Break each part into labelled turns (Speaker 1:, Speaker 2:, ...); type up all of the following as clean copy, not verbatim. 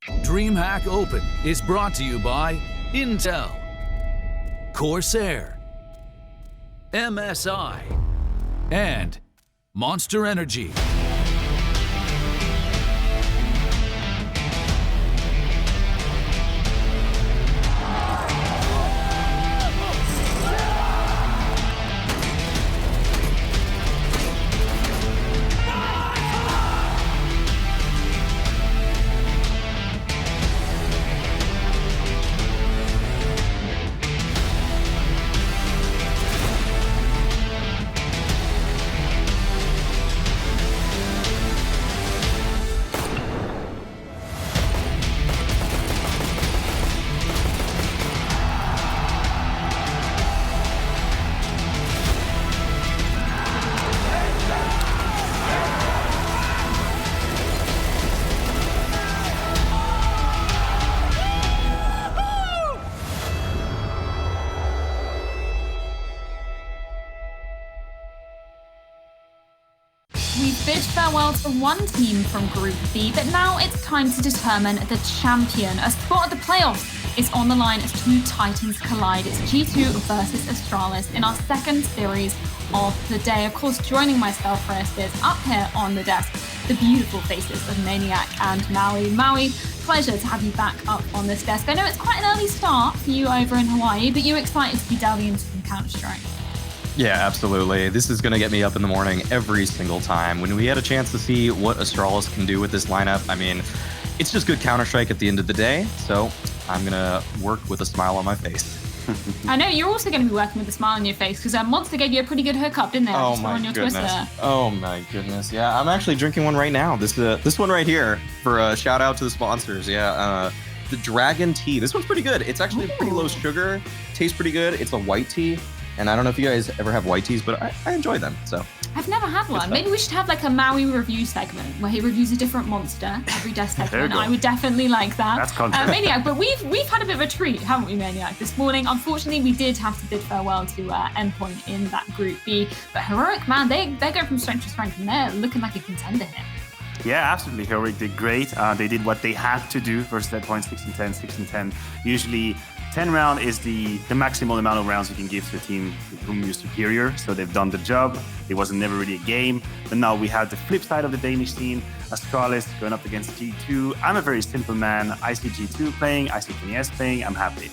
Speaker 1: DreamHack Open is brought to you by Intel, Corsair, MSI, and Monster Energy.
Speaker 2: We've bid farewell to one team from Group B, but now it's time to determine the champion. A spot at the playoffs is on the line as two titans collide. It's G2 versus Astralis in our second series of the day. Of course, joining myself first is up here on the desk, the beautiful faces of Maniac and Maui. Maui, pleasure to have you back up on this desk. I know it's quite an early start for you over in Hawaii, but you're excited to be delving into some Counter-Strike.
Speaker 3: Yeah, absolutely. This is going to get me up in the morning every single time. When we had a chance to see what Astralis can do with this lineup, I mean, it's just good Counter-Strike at the end of the day. So I'm going to work with a smile on my face.
Speaker 2: I know you're also going to be working with a smile on your face because Monster gave you a pretty good hookup, didn't they?
Speaker 3: Oh my goodness. Twister. Oh my goodness. Yeah, I'm actually drinking one right now. This one right here for a shout out to the sponsors. Yeah, the Dragon Tea. This one's pretty good. It's actually pretty low sugar. Tastes pretty good. It's a white tea. And I don't know if you guys ever have white teas, but I enjoy them. So
Speaker 2: I've never had one. Maybe we should have like a Maui review segment where he reviews a different monster every desk segment. I would definitely like that.
Speaker 4: That's content.
Speaker 2: Maniac, but we've had a bit of a treat, haven't we, Maniac? This morning, unfortunately, we did have to bid farewell to Endpoint in that Group B. But Heroic, man, they're going from strength to strength, and they're looking like a contender here.
Speaker 4: Yeah, absolutely. Heroic did great. They did what they had to do versus Endpoint 6-10. Usually 10 round is the maximal amount of rounds you can give to a team whom you're superior. So they've done the job. It was never really a game. But now we have the flip side of the Danish scene. Astralis going up against G2. I'm a very simple man. I see G2 playing. I see Kenny S playing. I'm happy.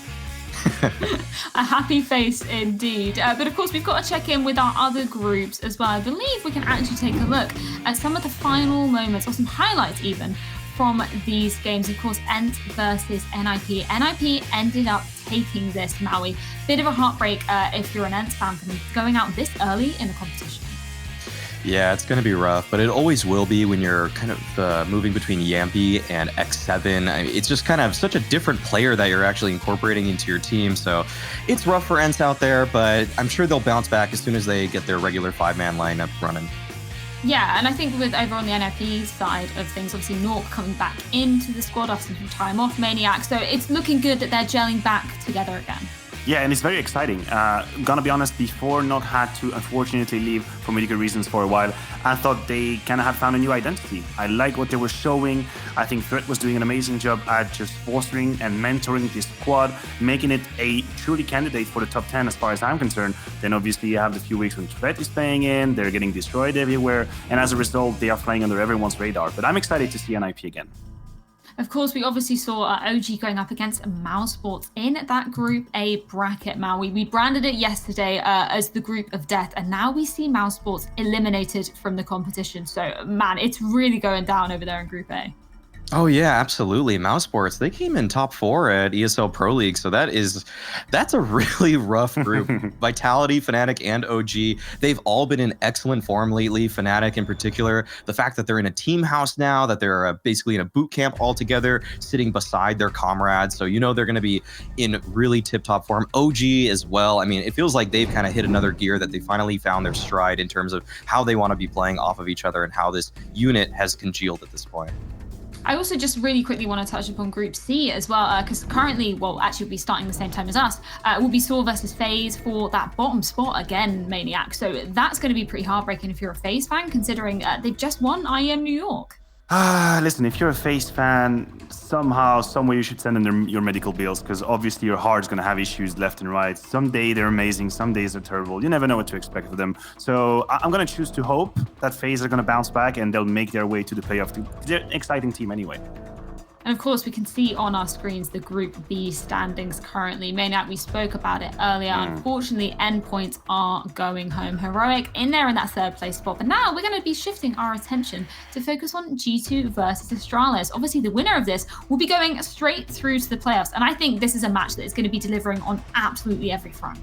Speaker 2: A happy face indeed. But of course, we've got to check in with our other groups as well. I believe we can actually take a look at some of the final moments, or some highlights even, from these games. Of course, ENT versus NIP. NIP ended up taking this, Maui. Bit of a heartbreak if you're an ENT fan for going out this early in the competition.
Speaker 3: Yeah, it's going to be rough, but it always will be when you're kind of moving between Yampy and X7. I mean, it's just kind of such a different player that you're actually incorporating into your team. So it's rough for ENTs out there, but I'm sure they'll bounce back as soon as they get their regular 5-man lineup running.
Speaker 2: Yeah, and I think with over on the NIP side of things, obviously Nuke coming back into the squad after some time off, Maniac. So it's looking good that they're gelling back together again.
Speaker 4: Yeah, and it's very exciting. Gonna be honest, before Nuke had to unfortunately leave for medical reasons for a while, I thought they kind of had found a new identity. I like what they were showing. I think Threat was doing an amazing job at just fostering and mentoring this squad, making it a truly candidate for the top 10 as far as I'm concerned. Then obviously you have the few weeks when Threat is playing in, they're getting destroyed everywhere, and as a result, they are flying under everyone's radar. But I'm excited to see NIP again.
Speaker 2: Of course, we obviously saw OG going up against Mousesports in that Group A bracket, Maui. We branded it yesterday as the Group of Death, and now we see Mousesports eliminated from the competition. So, man, it's really going down over there in Group A.
Speaker 3: Oh yeah, absolutely. Mousesports, they came in top 4 at ESL Pro League, so that's a really rough group. Vitality, Fnatic, and OG, they've all been in excellent form lately. Fnatic in particular, the fact that they're in a team house now, that they're basically in a boot camp all together, sitting beside their comrades, so you know they're going to be in really tip-top form. OG as well. I mean, it feels like they've kind of hit another gear, that they finally found their stride in terms of how they want to be playing off of each other and how this unit has congealed at this point.
Speaker 2: I also just really quickly want to touch upon Group C as well, because currently, well, actually will be starting the same time as us, will be Saw versus FaZe for that bottom spot again, Maniac. So that's going to be pretty heartbreaking if you're a FaZe fan, considering they've just won IEM New York.
Speaker 4: Listen, if you're a FaZe fan, somehow, somewhere you should send in your medical bills, because obviously your heart's going to have issues left and right. Some day they're amazing, some days they're terrible. You never know what to expect of them. So I'm going to choose to hope that FaZe are going to bounce back and they'll make their way to the playoff. They're an exciting team anyway.
Speaker 2: And of course, we can see on our screens the Group B standings currently. Maniac, we spoke about it earlier. Unfortunately, endpoints are going home. Heroic in there in that third place spot. But now we're going to be shifting our attention to focus on G2 versus Astralis. Obviously, the winner of this will be going straight through to the playoffs. And I think this is a match that is going to be delivering on absolutely every front.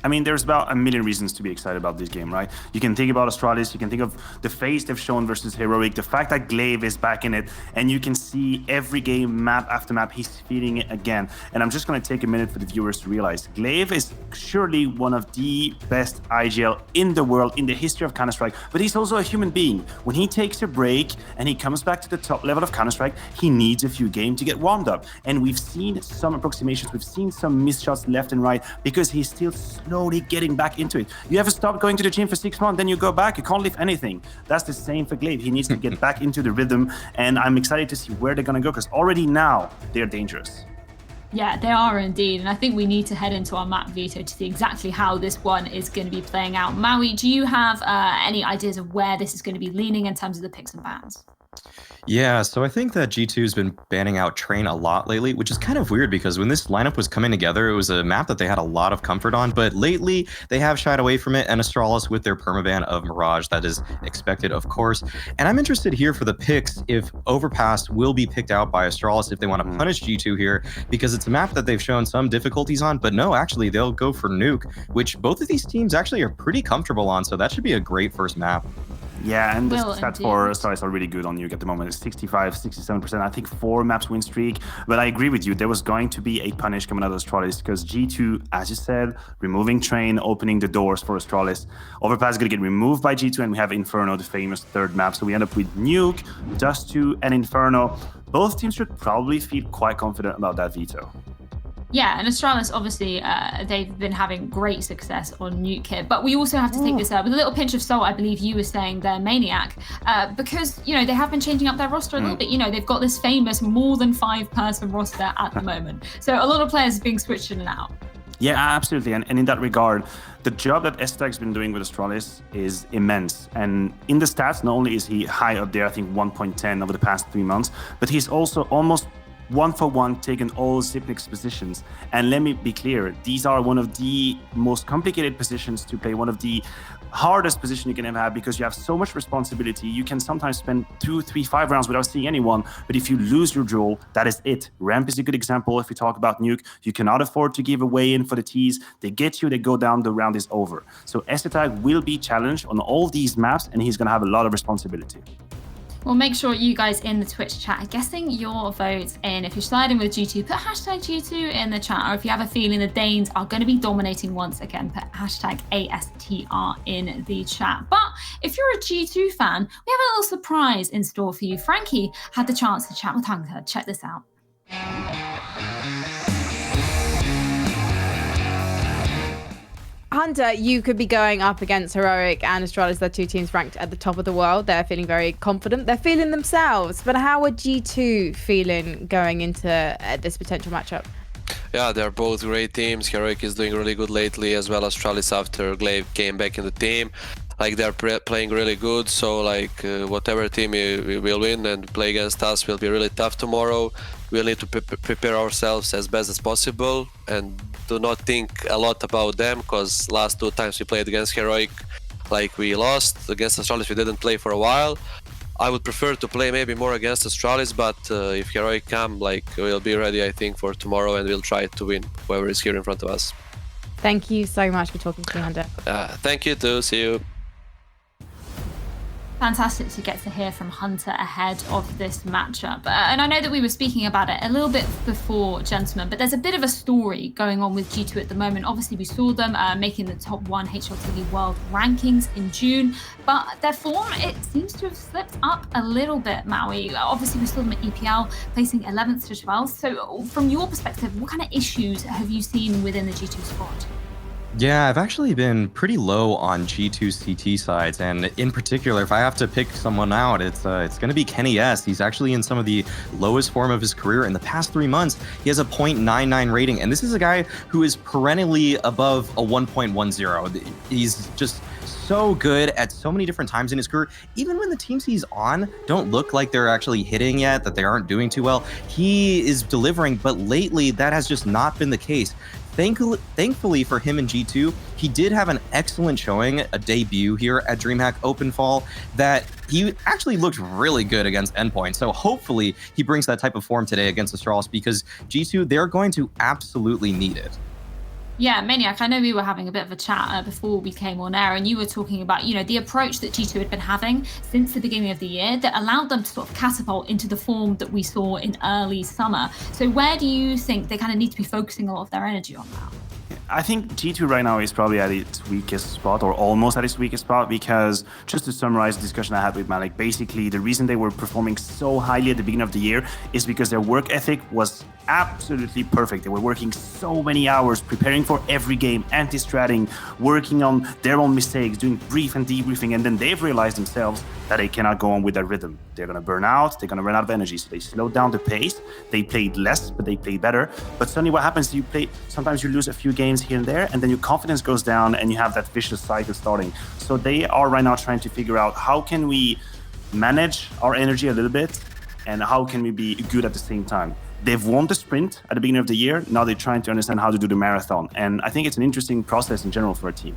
Speaker 4: I mean, there's about a million reasons to be excited about this game, right? You can think about Astralis, you can think of the FaZe they've shown versus Heroic, the fact that Glaive is back in it, and you can see every game, map after map, he's feeding it again. And I'm just going to take a minute for the viewers to realize Glaive is surely one of the best IGL in the world, in the history of Counter-Strike, but he's also a human being. When he takes a break and he comes back to the top level of Counter-Strike, he needs a few games to get warmed up. And we've seen some approximations, we've seen some missed shots left and right, because he's still slowly getting back into it. You ever stop going to the gym for 6 months, then you go back, you can't lift anything. That's the same for Glaive. He needs to get back into the rhythm, and I'm excited to see where they're going to go, because already now they're dangerous.
Speaker 2: Yeah, they are indeed. And I think we need to head into our map veto to see exactly how this one is going to be playing out. Maui, do you have any ideas of where this is going to be leaning in terms of the picks and bans?
Speaker 3: Yeah, so I think that G2's been banning out Train a lot lately, which is kind of weird because when this lineup was coming together, it was a map that they had a lot of comfort on, but lately they have shied away from it, and Astralis with their permaban of Mirage, that is expected, of course. And I'm interested here for the picks if Overpass will be picked out by Astralis if they want to punish G2 here, because it's a map that they've shown some difficulties on, but no, actually they'll go for Nuke, which both of these teams actually are pretty comfortable on, so that should be a great first map.
Speaker 4: Yeah, and the stats for Astralis are really good on Nuke at the moment. It's 65, 67%, I think 4 maps win streak. But I agree with you, there was going to be a punish coming out of Astralis because G2, as you said, removing Train, opening the doors for Astralis. Overpass is going to get removed by G2, and we have Inferno, the famous third map. So we end up with Nuke, Dust2, and Inferno. Both teams should probably feel quite confident about that veto.
Speaker 2: Yeah, and Astralis, obviously, they've been having great success on Nuke here. But we also have to take this with a little pinch of salt, I believe you were saying there, Maniac, because, you know, they have been changing up their roster a little bit. You know, they've got this famous more than 5-person roster at the moment. So a lot of players are being switched in and out.
Speaker 4: Yeah, absolutely. And in that regard, the job that Estag's been doing with Astralis is immense. And in the stats, not only is he high up there, I think 1.10 over the past 3 months, but he's also almost 1-for-1 taken all Zipnik's positions. And let me be clear, these are one of the most complicated positions to play, one of the hardest position you can ever have, because you have so much responsibility. You can sometimes spend 2, 3, 5 rounds without seeing anyone, but if you lose your duel, that is it. Ramp is a good example. If we talk about Nuke, you cannot afford to give away in for the teas. They get you, they go down, the round is over. So Estag will be challenged on all these maps, and he's going to have a lot of responsibility.
Speaker 2: Well, make sure you guys in the Twitch chat are guessing your votes in. If you're siding with G2, put hashtag G2 in the chat. Or if you have a feeling the Danes are going to be dominating once again, put hashtag ASTR in the chat. But if you're a G2 fan, we have a little surprise in store for you. Frankie had the chance to chat with Hunter. Check this out.
Speaker 5: Hunter, you could be going up against Heroic and Astralis. They're 2 teams ranked at the top of the world. They're feeling very confident. They're feeling themselves. But how are G2 feeling going into this potential matchup?
Speaker 6: Yeah, they're both great teams. Heroic is doing really good lately, as well as Astralis after Glaive came back in the team. Like, they're playing really good, so like whatever team we will win and play against us will be really tough tomorrow. We'll need to prepare ourselves as best as possible and do not think a lot about them, because last 2 times we played against Heroic, like, we lost. Against Astralis we didn't play for a while. I would prefer to play maybe more against Astralis, but if Heroic come, like, we'll be ready, I think, for tomorrow, and we'll try to win whoever is here in front of us.
Speaker 5: Thank you so much for talking to me, Hunter.
Speaker 6: Thank you too. See you.
Speaker 2: Fantastic to get to hear from Hunter ahead of this matchup. And I know that we were speaking about it a little bit before, gentlemen, but there's a bit of a story going on with G2 at the moment. Obviously, we saw them making the top 1 HLTV World rankings in June, but their form, it seems to have slipped up a little bit, Maui. Obviously, we saw them at EPL placing 11th to 12th. So from your perspective, what kind of issues have you seen within the G2 squad?
Speaker 3: Yeah, I've actually been pretty low on G2 CT sides, and in particular, if I have to pick someone out, it's going to be Kenny S. He's actually in some of the lowest form of his career. In the past 3 months, he has a 0.99 rating, and this is a guy who is perennially above a 1.10. He's just so good at so many different times in his career. Even when the teams he's on don't look like they're actually hitting yet, that they aren't doing too well, he is delivering. But lately, that has just not been the case. Thankfully for him in G2, he did have an excellent showing, a debut here at DreamHack Open Fall, that he actually looked really good against Endpoint. So hopefully he brings that type of form today against Astralis, because G2, they're going to absolutely need it.
Speaker 2: Yeah, Maniac, I know we were having a bit of a chat before we came on air, and you were talking about, the approach that G2 had been having since the beginning of the year that allowed them to sort of catapult into the form that we saw in early summer. So where do you think they kind of need to be focusing a lot of their energy on now?
Speaker 4: I think G2 right now is probably at its weakest spot, or almost at its weakest spot, because just to summarize the discussion I had with Malik, basically the reason they were performing so highly at the beginning of the year is because their work ethic was absolutely perfect. They were working so many hours preparing for every game, anti-stratting, working on their own mistakes, doing brief and debriefing, and then they've realized themselves that they cannot go on with that rhythm. They're going to burn out, they're going to run out of energy, so they slowed down the pace. They played less, but they played better. But suddenly what happens, sometimes you lose a few games here and there, and then your confidence goes down and you have that vicious cycle starting. So they are right now trying to figure out how can we manage our energy a little bit, and how can we be good at the same time. They've won the sprint at the beginning of the year. Now they're trying to understand how to do the marathon. And I think it's an interesting process in general for a team.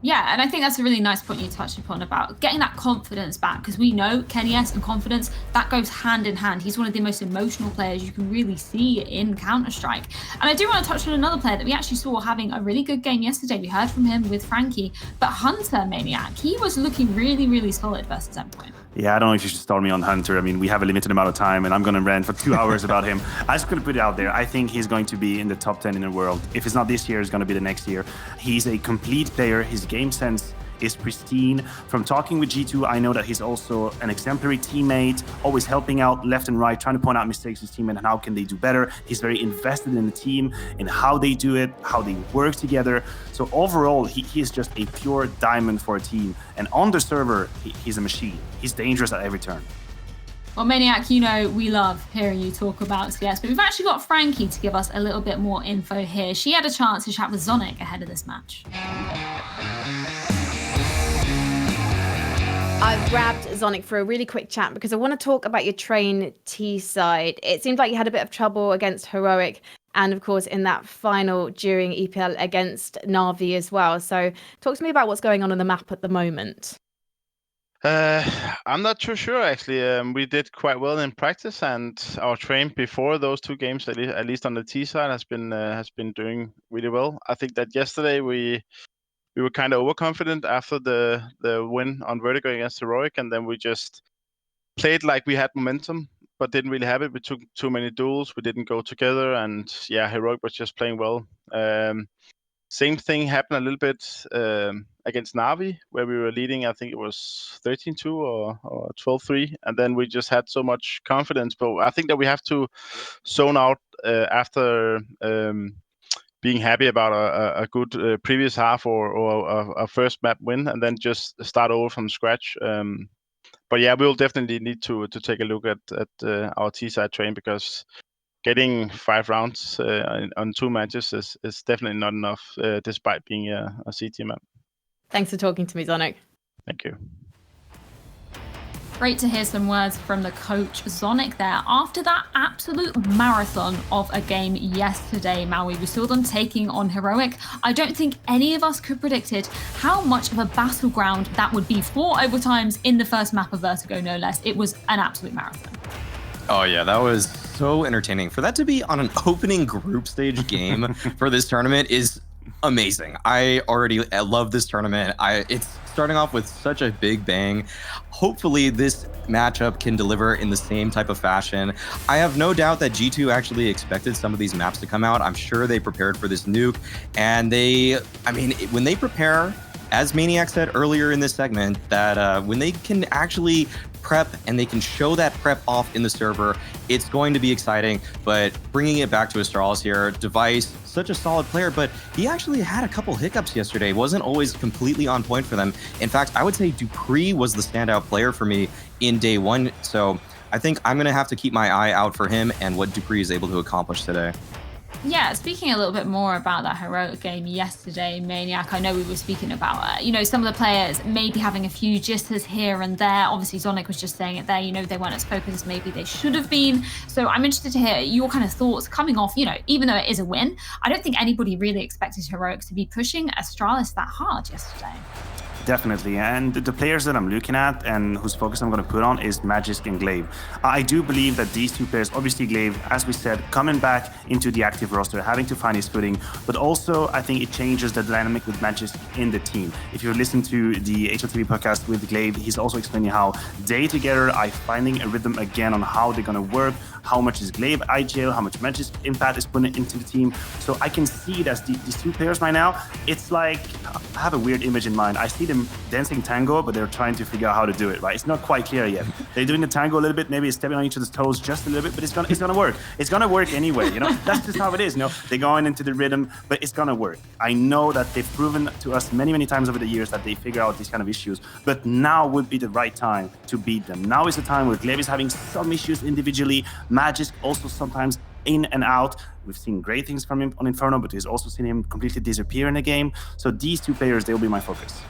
Speaker 2: Yeah, and I think that's a really nice point you touched upon about getting that confidence back, because we know Kenny S and confidence, that goes hand in hand. He's one of the most emotional players you can really see in Counter-Strike. And I do want to touch on another player that we actually saw having a really good game yesterday. We heard from him with Frankie, but Hunter, Maniac, he was looking really, really solid versus Endpoint.
Speaker 4: Yeah, I don't know if you should start me on Hunter. I mean, we have a limited amount of time, and I'm going to rant for 2 hours about him. I just going to put it out there. I think he's going to be in the top 10 in the world. If it's not this year, it's going to be the next year. He's a complete player. His game sense is pristine. From talking with G2, I know that he's also an exemplary teammate, always helping out left and right, trying to point out mistakes with his team and how can they do better. He's very invested in the team, in how they do it, how they work together. So overall, he is just a pure diamond for a team. And on the server, he's a machine. He's dangerous at every turn.
Speaker 2: Well, Maniac, we love hearing you talk about CS, but we've actually got Frankie to give us a little bit more info here. She had a chance to chat with Zonic ahead of this match.
Speaker 5: I've grabbed Zonic for a really quick chat because I want to talk about your Train T side. It seemed like you had a bit of trouble against Heroic, and of course in that final during EPL against Na'Vi as well. So talk to me about what's going on the map at the moment.
Speaker 7: I'm not too sure actually. We did quite well in practice, and our train before those 2 games, at least on the T side, has been doing really well. I think that yesterday we were kind of overconfident after the win on Vertigo against Heroic, and then we just played like we had momentum, but didn't really have it. We took too many duels, we didn't go together, and yeah, Heroic was just playing well. Same thing happened a little bit against Na'Vi, where we were leading, I think it was 13-2 or 12-3, and then we just had so much confidence. But I think that we have to zone out after being happy about a good previous half or a first map win, and then just start over from scratch. But yeah, we'll definitely need to take a look at our T-side train, because getting 5 rounds on 2 matches is definitely not enough, despite being a CT map.
Speaker 5: Thanks for talking to me, Zonic.
Speaker 7: Thank you.
Speaker 2: Great to hear some words from the coach Zonic there. After that absolute marathon of a game yesterday, Maui, we saw them taking on Heroic. I don't think any of us could predicted how much of a battleground that would be. 4 overtimes in the first map of Vertigo, no less. It was an absolute marathon.
Speaker 3: Oh yeah, that was so entertaining. For that to be on an opening group stage game for this tournament is amazing. I love this tournament. It's starting off with such a big bang. Hopefully this matchup can deliver in the same type of fashion. I have no doubt that G2 actually expected some of these maps to come out. I'm sure they prepared for this nuke, and when they prepare, as Maniac said earlier in this segment, that when they can actually prep and they can show that prep off in the server, it's going to be exciting. But bringing it back to Astralis here, Device, such a solid player, but he actually had a couple hiccups yesterday. Wasn't always completely on point for them. In fact, I would say Dupree was the standout player for me in day one. So I think I'm going to have to keep my eye out for him and what Dupree is able to accomplish today.
Speaker 2: Yeah, speaking a little bit more about that heroic game yesterday, Maniac, I know we were speaking about, some of the players maybe having a few jitters here and there. Obviously, Zonic was just saying it there, they weren't as focused as maybe they should have been. So I'm interested to hear your kind of thoughts coming off, even though it is a win, I don't think anybody really expected Heroics to be pushing Astralis that hard yesterday.
Speaker 4: Definitely, and the players that I'm looking at and whose focus I'm going to put on is Magisk and Glaive. I do believe that these two players, obviously Glaive, as we said, coming back into the active roster, having to find his footing, but also I think it changes the dynamic with Magisk in the team. If you listen to the HLTV podcast with Glaive, he's also explaining how day together I finding a rhythm again on how they're going to work, how much is Glaive IGL, how much Magisk impact is putting into the team. So I can see that these two players right now, it's like, I have a weird image in mind. I see them dancing tango, but they're trying to figure out how to do it, right? It's not quite clear yet. They're doing the tango a little bit, maybe stepping on each other's toes just a little bit, but it's gonna work. It's gonna work anyway, That's just how it is, They're going into the rhythm, but it's gonna work. I know that they've proven to us many, many times over the years that they figure out these kind of issues, but now would be the right time to beat them. Now is the time where Glaive is having some issues individually. Magisk also sometimes in and out. We've seen great things from him on Inferno, but we've also seen him completely disappear in a game. So these two players, they'll be my focus.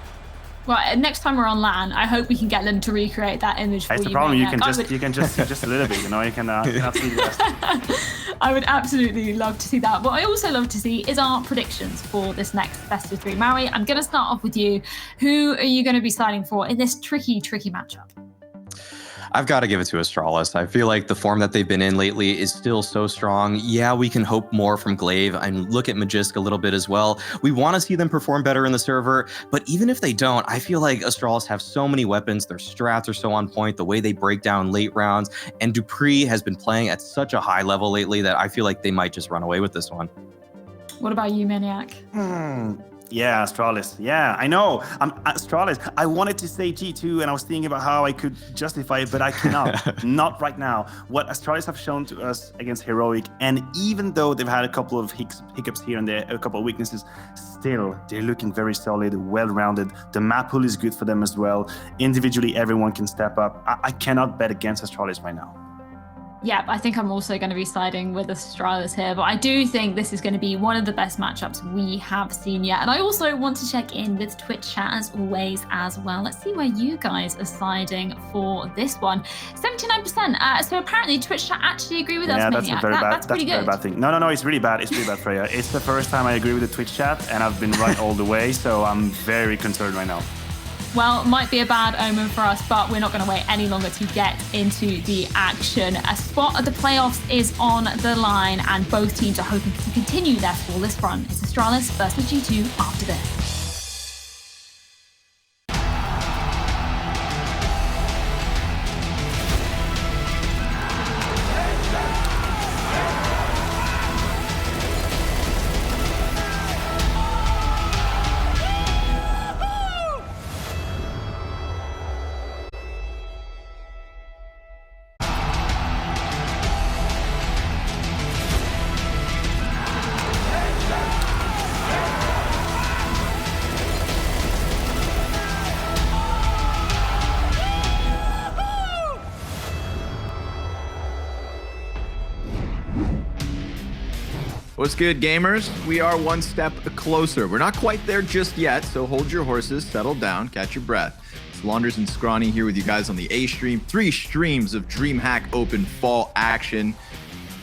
Speaker 2: Well, next time we're on LAN, I hope we can get them to recreate that image for you.
Speaker 4: That's the problem. You
Speaker 2: Maniac.
Speaker 4: can just a little bit, you can see the rest.
Speaker 2: I would absolutely love to see that. What I also love to see is our predictions for this next best of 3. Mari, I'm going to start off with you. Who are you going to be siding for in this tricky matchup?
Speaker 3: I've got to give it to Astralis. I feel like the form that they've been in lately is still so strong. Yeah, we can hope more from Glaive and look at Magisk a little bit as well. We want to see them perform better in the server, but even if they don't, I feel like Astralis have so many weapons. Their strats are so on point, the way they break down late rounds, and Dupree has been playing at such a high level lately that I feel like they might just run away with this one.
Speaker 2: What about you, Maniac?
Speaker 4: Yeah, Astralis. Yeah, I know. Astralis. I wanted to say G2, and I was thinking about how I could justify it, but I cannot. Not right now. What Astralis have shown to us against Heroic, and even though they've had a couple of hiccups here and there, a couple of weaknesses, still, they're looking very solid, well-rounded. The map pool is good for them as well. Individually, everyone can step up. I cannot bet against Astralis right now.
Speaker 2: Yeah, I think I'm also going to be siding with Astralis here, but I do think this is going to be one of the best matchups we have seen yet. And I also want to check in with Twitch chat as always as well. Let's see where you guys are siding for this one. 79%. So apparently Twitch chat actually agree with us.
Speaker 4: Yeah, that's
Speaker 2: Maniac.
Speaker 4: a very bad.
Speaker 2: That's pretty good.
Speaker 4: A very bad thing. No, it's really bad. It's really bad, Freya. It's the first time I agree with the Twitch chat, and I've been right all the way, so I'm very concerned right now.
Speaker 2: Well, might be a bad omen for us, but we're not going to wait any longer to get into the action. A spot at the playoffs is on the line, and both teams are hoping to continue their flawless run. It's Astralis versus G2 after this.
Speaker 8: What's good, gamers? We are one step closer. We're not quite there just yet, so hold your horses, settle down, catch your breath. It's Launders and Scrawny here with you guys on the A stream. 3 streams of DreamHack Open fall action.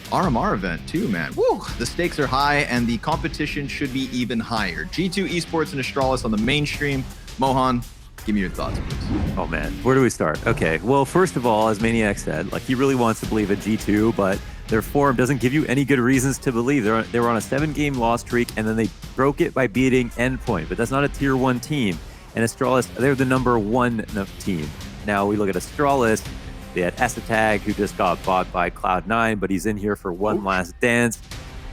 Speaker 8: RMR event too, man. Woo! The stakes are high and the competition should be even higher. G2 Esports and Astralis on the mainstream. Mohan, give me your thoughts, please.
Speaker 9: Oh man, where do we start? Okay, well, first of all, as Maniac said, like he really wants to believe in G2, but their form doesn't give you any good reasons to believe. They were on a 7-game loss streak, and then they broke it by beating Endpoint, but that's not a tier 1 team. And Astralis, they're the number 1 team. Now we look at Astralis, they had Esatag, who just got bought by Cloud9, but he's in here for one last dance.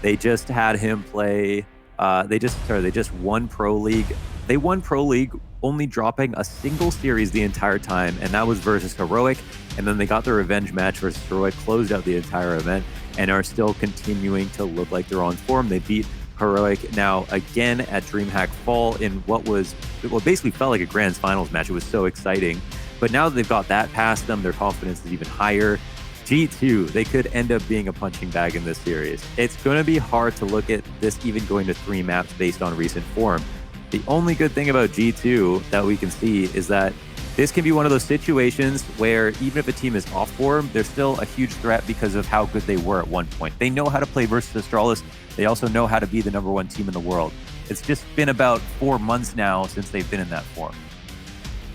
Speaker 9: They just had him play, they just won Pro League They won Pro League, only dropping a single series the entire time, and that was versus Heroic. And then they got their revenge match versus Heroic, closed out the entire event, and are still continuing to look like they're on form. They beat Heroic now again at DreamHack Fall in what basically felt like a Grand Finals match. It was so exciting. But now that they've got that past them, their confidence is even higher. G2, they could end up being a punching bag in this series. It's going to be hard to look at this even going to 3 maps based on recent form. The only good thing about G2 that we can see is that this can be one of those situations where even if a team is off form, they're still a huge threat because of how good they were at one point. They know how to play versus Astralis. They also know how to be the #1 team in the world. It's just been about 4 months now since they've been in that form.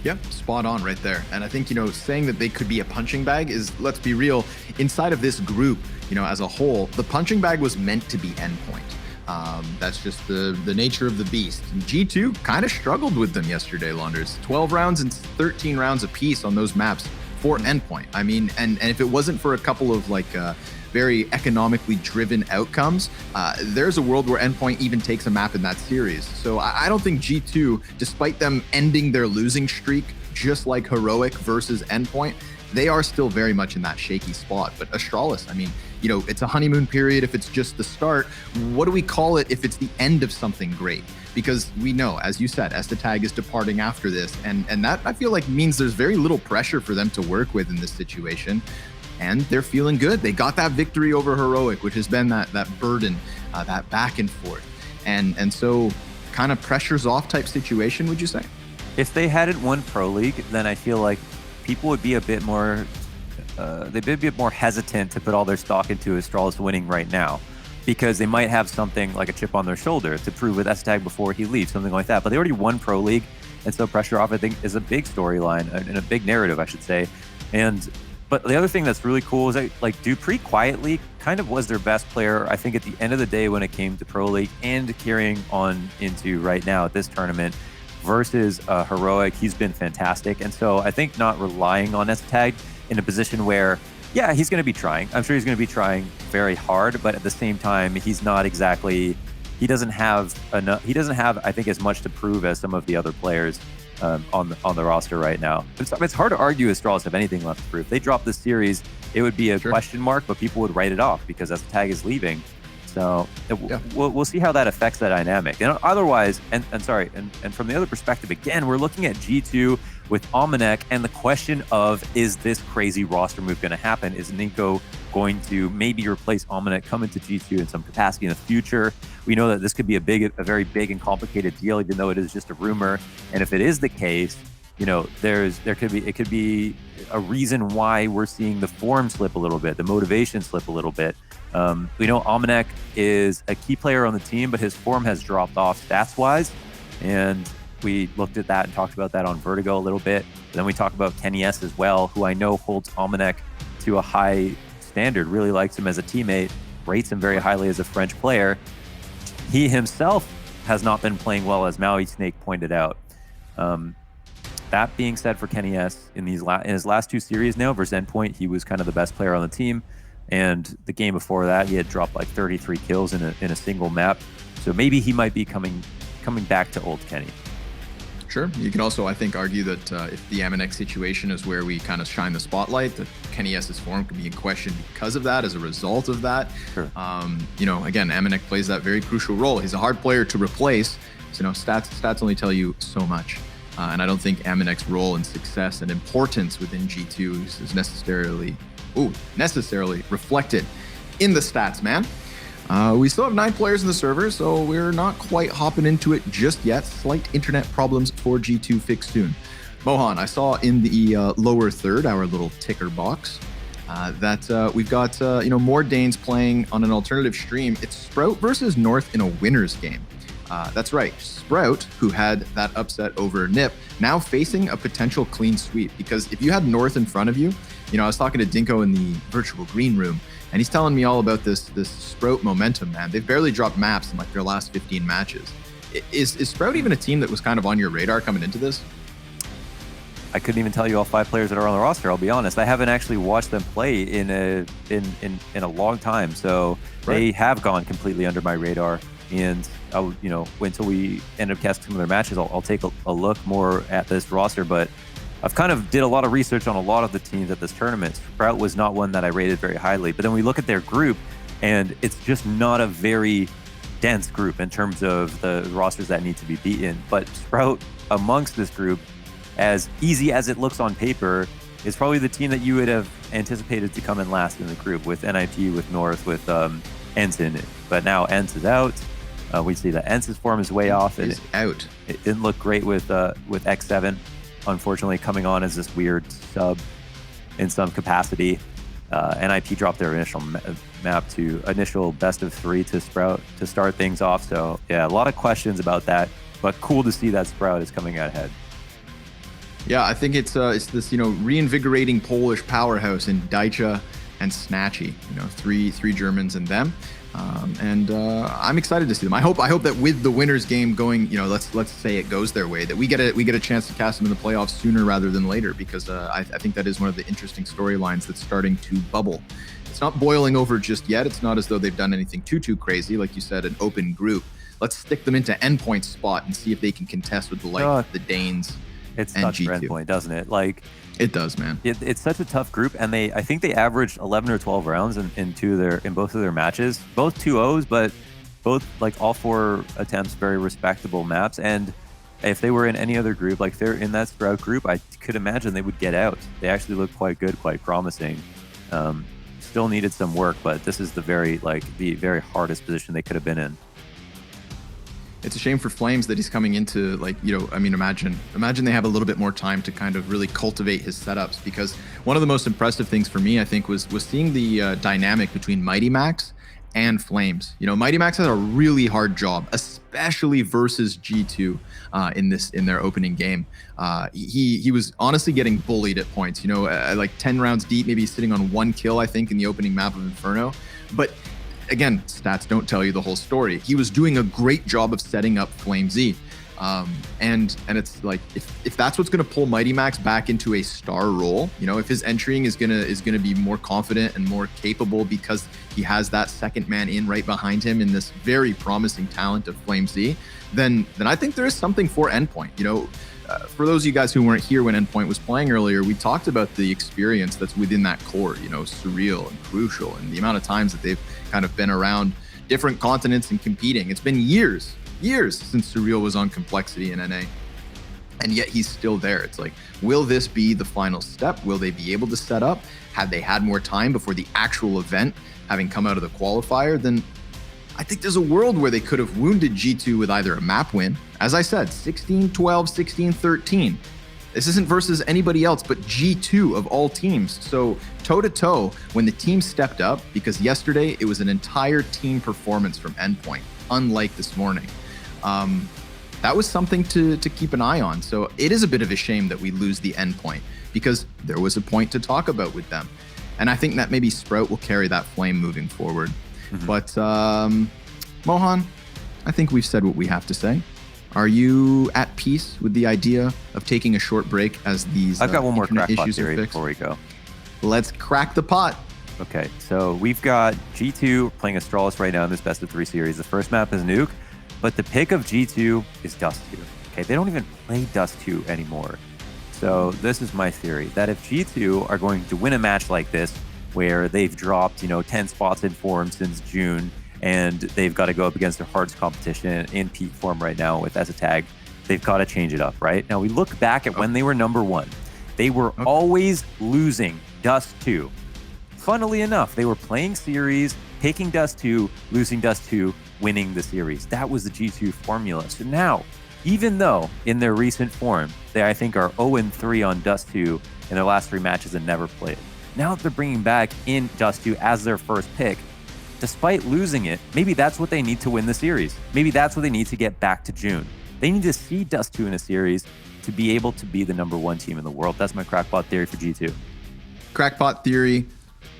Speaker 8: Yep, spot on right there. And I think, saying that they could be a punching bag is, let's be real, inside of this group, as a whole, the punching bag was meant to be Endpoint. That's just the nature of the beast. And G2 kind of struggled with them yesterday, Launders. 12 rounds and 13 rounds apiece on those maps for Endpoint. I mean, and if it wasn't for a couple of very economically driven outcomes, there's a world where Endpoint even takes a map in that series. So I don't think G2, despite them ending their losing streak, just like Heroic versus Endpoint, they are still very much in that shaky spot. But Astralis, I mean, it's a honeymoon period if it's just the start. What do we call it if it's the end of something great? Because we know, as you said, Estetag is departing after this. And that, I feel like, means there's very little pressure for them to work with in this situation. And they're feeling good. They got that victory over Heroic, which has been that burden, that back and forth. And so kind of pressure's off type situation, would you say?
Speaker 9: If they hadn't won Pro League, then I feel like people would be a bit more, they'd be a bit more hesitant to put all their stock into Astralis winning right now, because they might have something like a chip on their shoulder to prove with Estetag before he leaves, something like that. But they already won Pro League, and so pressure off, I think, is a big storyline and a big narrative, I should say. But the other thing that's really cool is that Dupree quietly kind of was their best player, I think, at the end of the day when it came to Pro League and carrying on into right now at this tournament versus Heroic. He's been fantastic. And so I think not relying on Estetag in a position where, yeah, he's going to be trying. I'm sure he's going to be trying very hard, but at the same time, he's not exactly, he doesn't have enough, I think, as much to prove as some of the other players on the roster right now. It's hard to argue Astralis have anything left to prove. If they drop this series, it would be a question mark, but people would write it off because Estetag is leaving. So we'll see how that affects that dynamic. And otherwise, and from the other perspective, again, we're looking at G2 with Almanac, and the question of, is this crazy roster move going to happen? Is Ninko going to maybe replace Almanac, come into G2 in some capacity in the future? We know that this could be a very big and complicated deal, even though it is just a rumor. And if it is the case, it could be a reason why we're seeing the form slip a little bit, the motivation slip a little bit. We know Almanac is a key player on the team, but his form has dropped off stats-wise, and we looked at that and talked about that on Vertigo a little bit. And then we talked about Kenny S as well, who I know holds Almanac to a high standard, really likes him as a teammate, rates him very highly as a French player. He himself has not been playing well, as Maui Snake pointed out. That being said, for Kenny S, in his last 2 series now versus Endpoint, he was kind of the best player on the team. And the game before that, he had dropped like 33 kills in a single map. So maybe he might be coming back to old Kenny.
Speaker 8: Sure. You can also, I think, argue that if the Amanek situation is where we kind of shine the spotlight, that Kenny S's form could be in question because of that, as a result of that.
Speaker 9: Sure.
Speaker 8: Again, Amanek plays that very crucial role. He's a hard player to replace. So, stats only tell you so much. And I don't think Amanek's role and success and importance within G2 is necessarily reflected in the stats, man. We still have 9 players in the server, so we're not quite hopping into it just yet. Slight internet problems for G2 fixed soon. Mohan, I saw in the lower third, our little ticker box, that we've got more Danes playing on an alternative stream. It's Sprout versus North in a winners game. That's right, Sprout, who had that upset over Nip, now facing a potential clean sweep. Because if you had North in front of you, I was talking to Dinko in the virtual green room, and he's telling me all about this Sprout momentum, man. They've barely dropped maps in like their last 15 matches. Is Sprout even a team that was kind of on your radar coming into this?
Speaker 9: I couldn't even tell you all 5 players that are on the roster, I'll be honest. I haven't actually watched them play in a long time, so They have gone completely under my radar. and I'll, until we end up casting some of their matches, I'll take a look more at this roster. But I've kind of did a lot of research on a lot of the teams at this tournament. Sprout was not one that I rated very highly, but then we look at their group, and it's just not a very dense group in terms of the rosters that need to be beaten. But Sprout amongst this group, as easy as it looks on paper, is probably the team that you would have anticipated to come in last in the group, with NIP, with North, with Ensign. But now Ents is out. We see that Ents' form is way off.
Speaker 8: It
Speaker 9: didn't look great with X7, unfortunately, coming on as this weird sub in some capacity. NIP dropped their initial map to initial best of 3 to Sprout to start things off. So yeah, a lot of questions about that, but cool to see that Sprout is coming out ahead.
Speaker 8: Yeah, I think it's this reinvigorating Polish powerhouse in Daicha and Snatchy. Three Germans and them, and I'm excited to see them. I hope that with the winners game going, let's say it goes their way, that we get a chance to cast them in the playoffs sooner rather than later, because I think that is one of the interesting storylines that's starting to bubble. It's not boiling over just yet. It's not as though they've done anything too crazy, like you said, an open group. Let's stick them into Endpoint's spot and see if they can contest with the of the Danes.
Speaker 9: It sucks for Endpoint, doesn't it?
Speaker 8: It does, man.
Speaker 9: It's such a tough group, and I think they averaged 11 or 12 rounds in both of their matches, both 2-0s, but both all 4 attempts very respectable maps. And if they were in any other group, like they're in that Sprout group, I could imagine they would get out. They actually look quite good, quite promising. Still needed some work, but this is the very hardest position they could have been in.
Speaker 8: It's a shame for Flames that he's coming into imagine they have a little bit more time to kind of really cultivate his setups, because one of the most impressive things for me, I think, was seeing the dynamic between Mighty Max and Flames. Mighty Max had a really hard job, especially versus G2 in their opening game. He was honestly getting bullied at points, like 10 rounds deep, maybe sitting on 1 kill, I think, in the opening map of Inferno. But again, stats don't tell you the whole story. He was doing a great job of setting up FlameZ. And it's like, if that's what's going to pull Mighty Max back into a star role, if his entering is gonna be more confident and more capable because he has that second man in right behind him in this very promising talent of FlameZ, then I think there is something for Endpoint. For those of you guys who weren't here when Endpoint was playing earlier, we talked about the experience that's within that core, Surreal and Crucial, and the amount of times that they've kind of been around different continents and competing. It's been years since Surreal was on Complexity in NA, and yet he's still there. It's like, will this be the final step? Will they be able to set up? Had they had more time before the actual event, having come out of the qualifier, then I think there's a world where they could have wounded G2 with either a map win. As I said, 16-12, 16-13. This isn't versus anybody else but G2 of all teams. So toe-to-toe, when the team stepped up, because yesterday it was an entire team performance from Endpoint, unlike this morning. That was something to keep an eye on. So it is a bit of a shame that we lose the Endpoint, because there was a point to talk about with them. And I think that maybe Sprout will carry that flame moving forward. Mm-hmm. But Mohan, I think we've said what we have to say. Are you at peace with the idea of taking a short break as these
Speaker 9: I've got one more crackpot
Speaker 8: issues
Speaker 9: theory
Speaker 8: are fixed
Speaker 9: before we go.
Speaker 8: Let's crack the pot.
Speaker 9: Okay, so we've got G2 playing Astralis right now in this best of 3 series. The first map is Nuke, but the pick of G2 is Dust 2. Okay, they don't even play Dust 2 anymore. So this is my theory, that if G2 are going to win a match like this, where they've dropped, 10 spots in form since June, and they've got to go up against their hardest competition in peak form right now with Tag, they've got to change it up, right? Now we look back at when they were number 1. They were always losing Dust 2. Funnily enough, they were playing series, taking Dust 2, losing Dust 2, winning the series. That was the G2 formula. So now, even though in their recent form, they I think are 0-3 on Dust 2 in their last 3 matches and never played. Now that they're bringing back in Dust 2 as their first pick, despite losing it, maybe that's what they need to win the series. Maybe that's what they need to get back to June. They need to see Dust 2 in a series to be able to be the number 1 team in the world. That's my crackpot theory for G2.
Speaker 8: Crackpot theory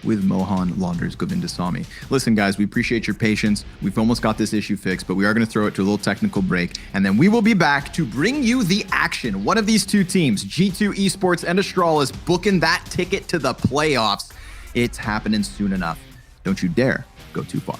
Speaker 8: with Mohan Launders Govindasamy. Listen, guys, we appreciate your patience. We've almost got this issue fixed, but we are going to throw it to a little technical break, and then we will be back to bring you the action. One of these 2 teams, G2 Esports and Astralis, booking that ticket to the playoffs. It's happening soon enough. Don't you dare go too far.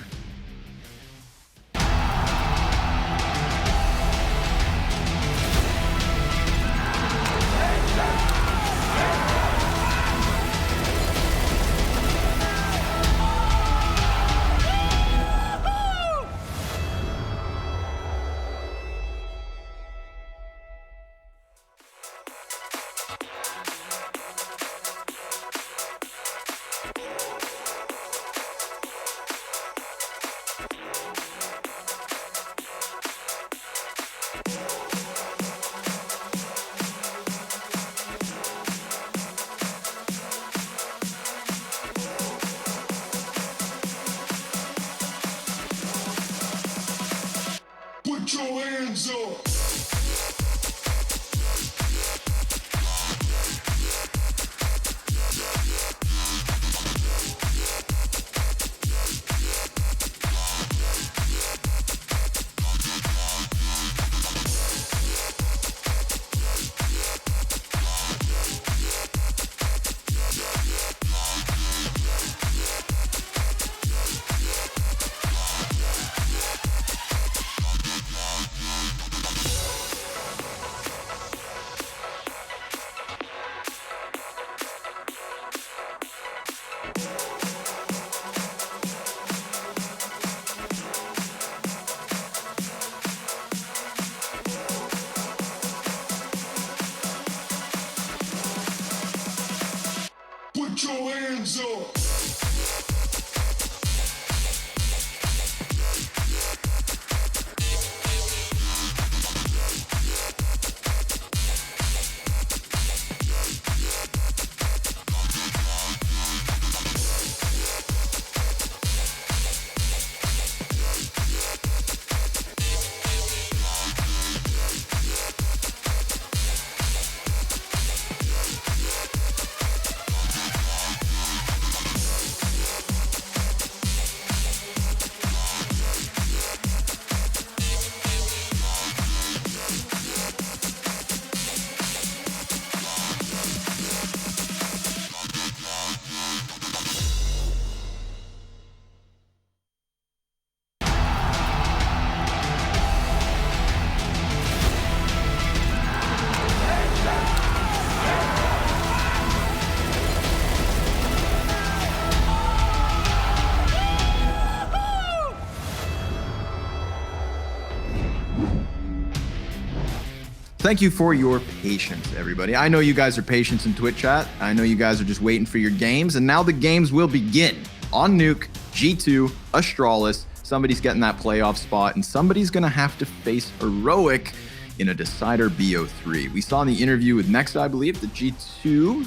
Speaker 8: Thank you for your patience, everybody. I know you guys are patient in Twitch chat. I know you guys are just waiting for your games, and now the games will begin. On Nuke, G2, Astralis, somebody's getting that playoff spot, and somebody's going to have to face Heroic in a decider BO3. We saw in the interview with Nexa, I believe, that G2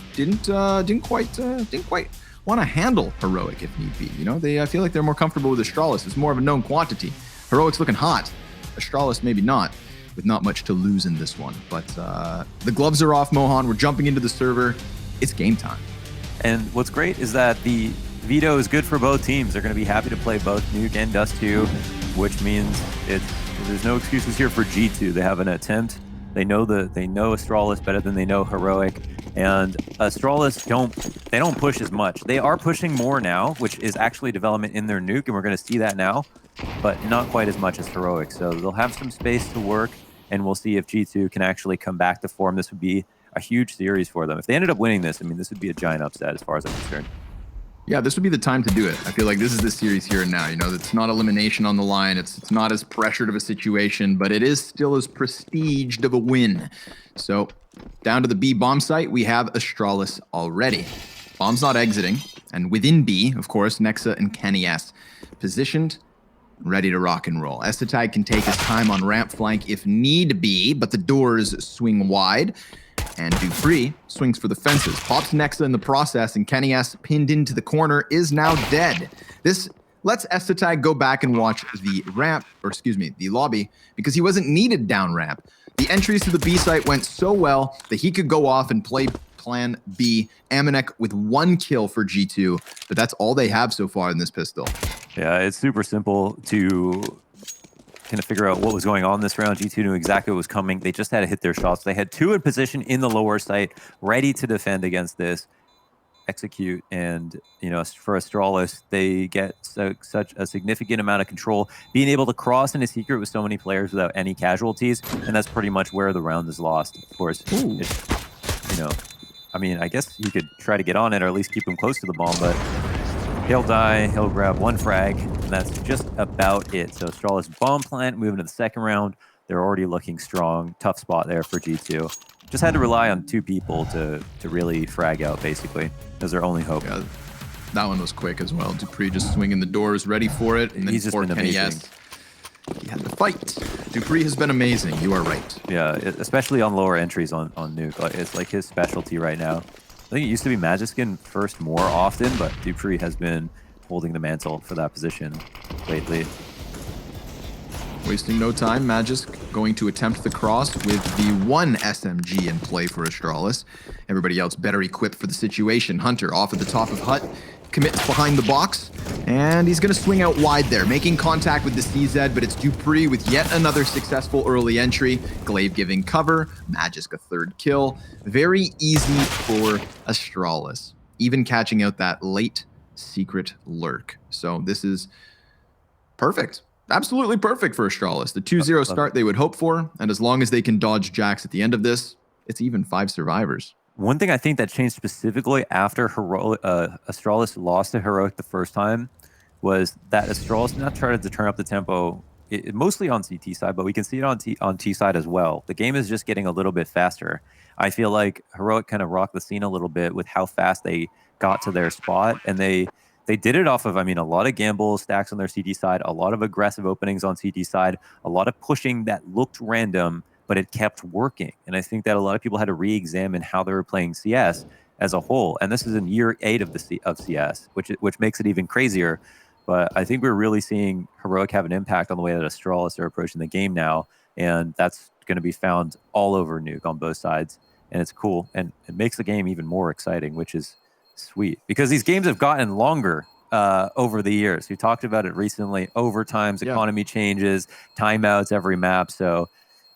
Speaker 8: didn't quite want to handle Heroic if need be. You know, I feel like they're more comfortable with Astralis. It's more of a known quantity. Heroic's looking hot. Astralis maybe not, with not much to lose in this one. But the gloves are off, Mohan. We're jumping into the server. It's game time.
Speaker 9: And what's great is that the veto is good for both teams. They're going to be happy to play both Nuke and Dust 2, which means there's no excuses here for G2. They have an attempt. They know Astralis better than they know Heroic. And Astralis don't push as much. They are pushing more now, which is actually development in their Nuke, and we're going to see that now, but not quite as much as Heroic. So they'll have some space to work, and we'll see if G2 can actually come back to form. This would be a huge series for them. If they ended up winning this, I mean, this would be a giant upset as far as I'm concerned.
Speaker 8: Yeah, this would be the time to do it. I feel like this is the series here and now. You know, it's not elimination on the line. It's not as pressured of a situation, but it is still as prestiged of a win. So down to the B bomb site, we have Astralis already. Bomb's not exiting. And within B, of course, Nexa and Kenny S positioned, ready to rock and roll. Estetag can take his time on ramp flank if need be, but the doors swing wide. And Dupree swings for the fences, pops Nexa in the process, and Kenny S, pinned into the corner, is now dead. This lets Estetag go back and watch the the lobby, because he wasn't needed down ramp. The entries to the B site went so well that he could go off and play plan B. Amanek with 1 kill for G2, but that's all they have so far in this pistol.
Speaker 9: Yeah, it's super simple to kind of figure out what was going on this round. G2 knew exactly what was coming. They just had to hit their shots. They had 2 in position in the lower site, ready to defend against this, execute, and you know, for Astralis, they get such a significant amount of control, being able to cross in a secret with so many players without any casualties, and that's pretty much where the round is lost. Of course, you know, I mean, I guess you could try to get on it or at least keep him close to the bomb, but he'll die, he'll grab 1 frag, and that's just about it. So Astralis bomb plant, moving to the second round. They're already looking strong. Tough spot there for G2. Just had to rely on 2 people to really frag out, basically, as their only hope.
Speaker 8: Yeah, that one was quick as well. Dupree just swinging the doors, ready for it. And then
Speaker 9: he's just been amazing.
Speaker 8: He had to fight. Dupree has been amazing. You are right.
Speaker 9: Yeah, especially on lower entries on Nuke. It's like his specialty right now. I think it used to be Magiskin first more often, but Dupree has been holding the mantle for that position lately.
Speaker 8: Wasting no time, Magisk going to attempt the cross with the 1 SMG in play for Astralis. Everybody else better equipped for the situation. Hunter off at the top of hut, commits behind the box, and he's going to swing out wide there, making contact with the CZ, but it's Dupree with yet another successful early entry. Glaive giving cover, Magisk a 3rd kill. Very easy for Astralis, even catching out that late secret lurk. So this is perfect. Absolutely perfect for Astralis. The 2-0 start they would hope for, and as long as they can dodge jacks at the end of this, it's even 5 survivors.
Speaker 9: One thing I think that changed specifically after Astralis lost to Heroic the first time was that Astralis not tried to turn up the tempo, mostly on CT side, but we can see it on T side as well. The game is just getting a little bit faster. I feel like Heroic kind of rocked the scene a little bit with how fast they got to their spot, and they did it off of, I mean, a lot of gamble stacks on their CT side, a lot of aggressive openings on CT side, a lot of pushing that looked random, but it kept working. And I think that a lot of people had to re-examine how they were playing CS as a whole. And this is in year 8 of CS, which makes it even crazier. But I think we're really seeing Heroic have an impact on the way that Astralis are approaching the game now. And that's going to be found all over Nuke on both sides. And it's cool. And it makes the game even more exciting, which is sweet. Because these games have gotten longer over the years. We talked about it recently. Overtimes, economy changes, timeouts every map. So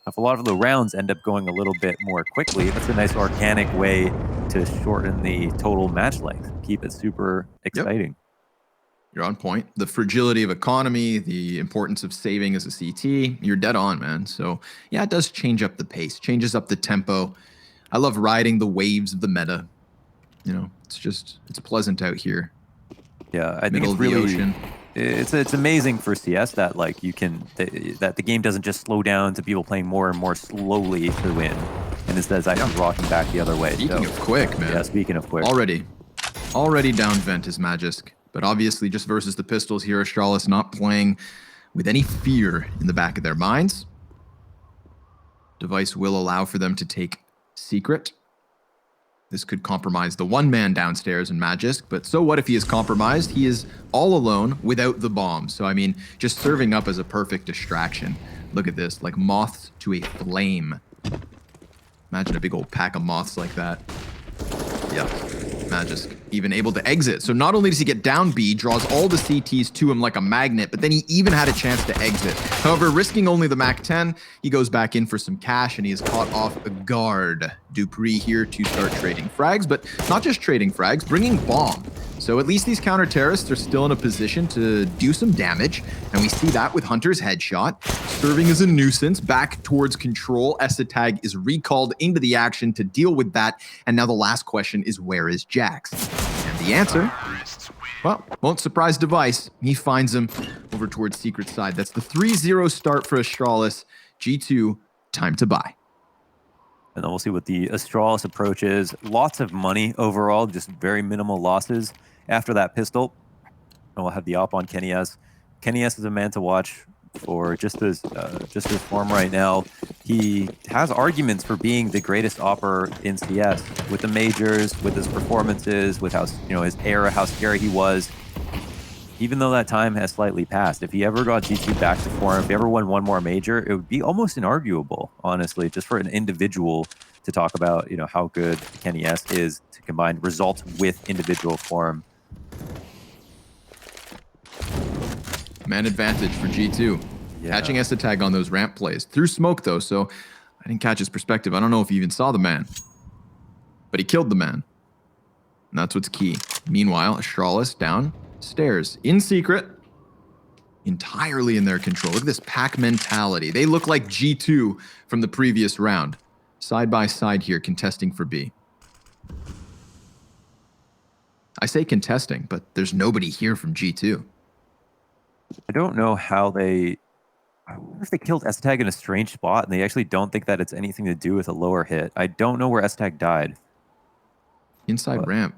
Speaker 9: if a lot of the rounds end up going a little bit more quickly, that's a nice organic way to shorten the total match length. Keep it super exciting.
Speaker 8: You're on point. The fragility of economy, the importance of saving as a CT, you're dead on, man. So yeah, it does change up the pace, changes up the tempo. I love riding the waves of the meta. You know, it's pleasant out here.
Speaker 9: Yeah, I think it's really it's amazing for CS that like you can that the game doesn't just slow down to people playing more and more slowly to win, and instead it's like I'm rocking back the other way.
Speaker 8: Speaking of quick, man.
Speaker 9: Yeah, speaking of quick.
Speaker 8: Already down vent is Magisk, but obviously just versus the pistols here, Astralis not playing with any fear in the back of their minds. Device will allow for them to take Secret. This could compromise the one man downstairs in Magisk, but so what if he is compromised? He is all alone without the bomb. So, I mean, just serving up as a perfect distraction. Look at this, like moths to a flame. Imagine a big old pack of moths like that. Yeah, Magisk even able to exit. So not only does he get down B, draws all the CTs to him like a magnet, but then he even had a chance to exit. However, risking only the Mac 10, he goes back in for some cash and he is caught off guard. Dupree here to start trading frags, but not just trading frags, bringing bomb. So at least these counter-terrorists are still in a position to do some damage, and we see that with Hunter's headshot, serving as a nuisance back towards control. Esatag is recalled into the action to deal with that, and now the last question is, where is Jax? And the answer, well, won't surprise Device. He finds him over towards Secret side. That's the 3-0 start for Astralis. G2, time to buy.
Speaker 9: And then we'll see what the Astralis approach is. Lots of money overall, just very minimal losses after that pistol. And we'll have the op on Kenny S. Kenny S is a man to watch for just his form right now. He has arguments for being the greatest opper in CS with the majors, with his performances, with how his era, how scary he was. Even though that time has slightly passed, if he ever got G2 back to form, if he ever won one more major, it would be almost inarguable, honestly, just for an individual to talk about, how good Kenny S is to combine results with individual form.
Speaker 8: Man advantage for G2. Yeah. Catching Esatag on those ramp plays. Through smoke, though, so I didn't catch his perspective. I don't know if he even saw the man. But he killed the man. And that's what's key. Meanwhile, Astralis downstairs. In secret. Entirely in their control. Look at this pack mentality. They look like G2 from the previous round. Side by side here, contesting for B. I say contesting, but there's nobody here from G2.
Speaker 9: I don't know how I wonder if they killed Esatag in a strange spot and they actually don't think that it's anything to do with a lower hit. I don't know where Esatag died.
Speaker 8: Inside ramp,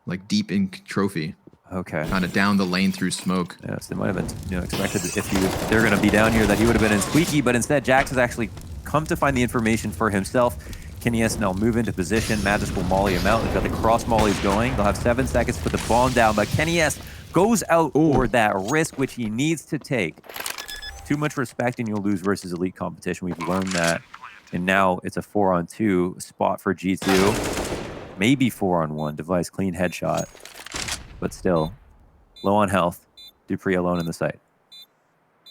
Speaker 8: like deep in trophy.
Speaker 9: Okay.
Speaker 8: Kind of down the lane through smoke.
Speaker 9: Yeah, so they might have been, expected if they're going to be down here that he would have been in squeaky, but instead Jax has actually come to find the information for himself. Kenny S now move into position. Magisk will molly him out. They've got the cross mollies going. They'll have 7 seconds to put the bomb down, but Kenny S goes out for that risk, which he needs to take. Too much respect and you'll lose versus elite competition. We've learned that. And now it's a 4-on-2 spot for G2. Maybe 4-on-1. Device clean headshot. But still, low on health. Dupree alone in the site.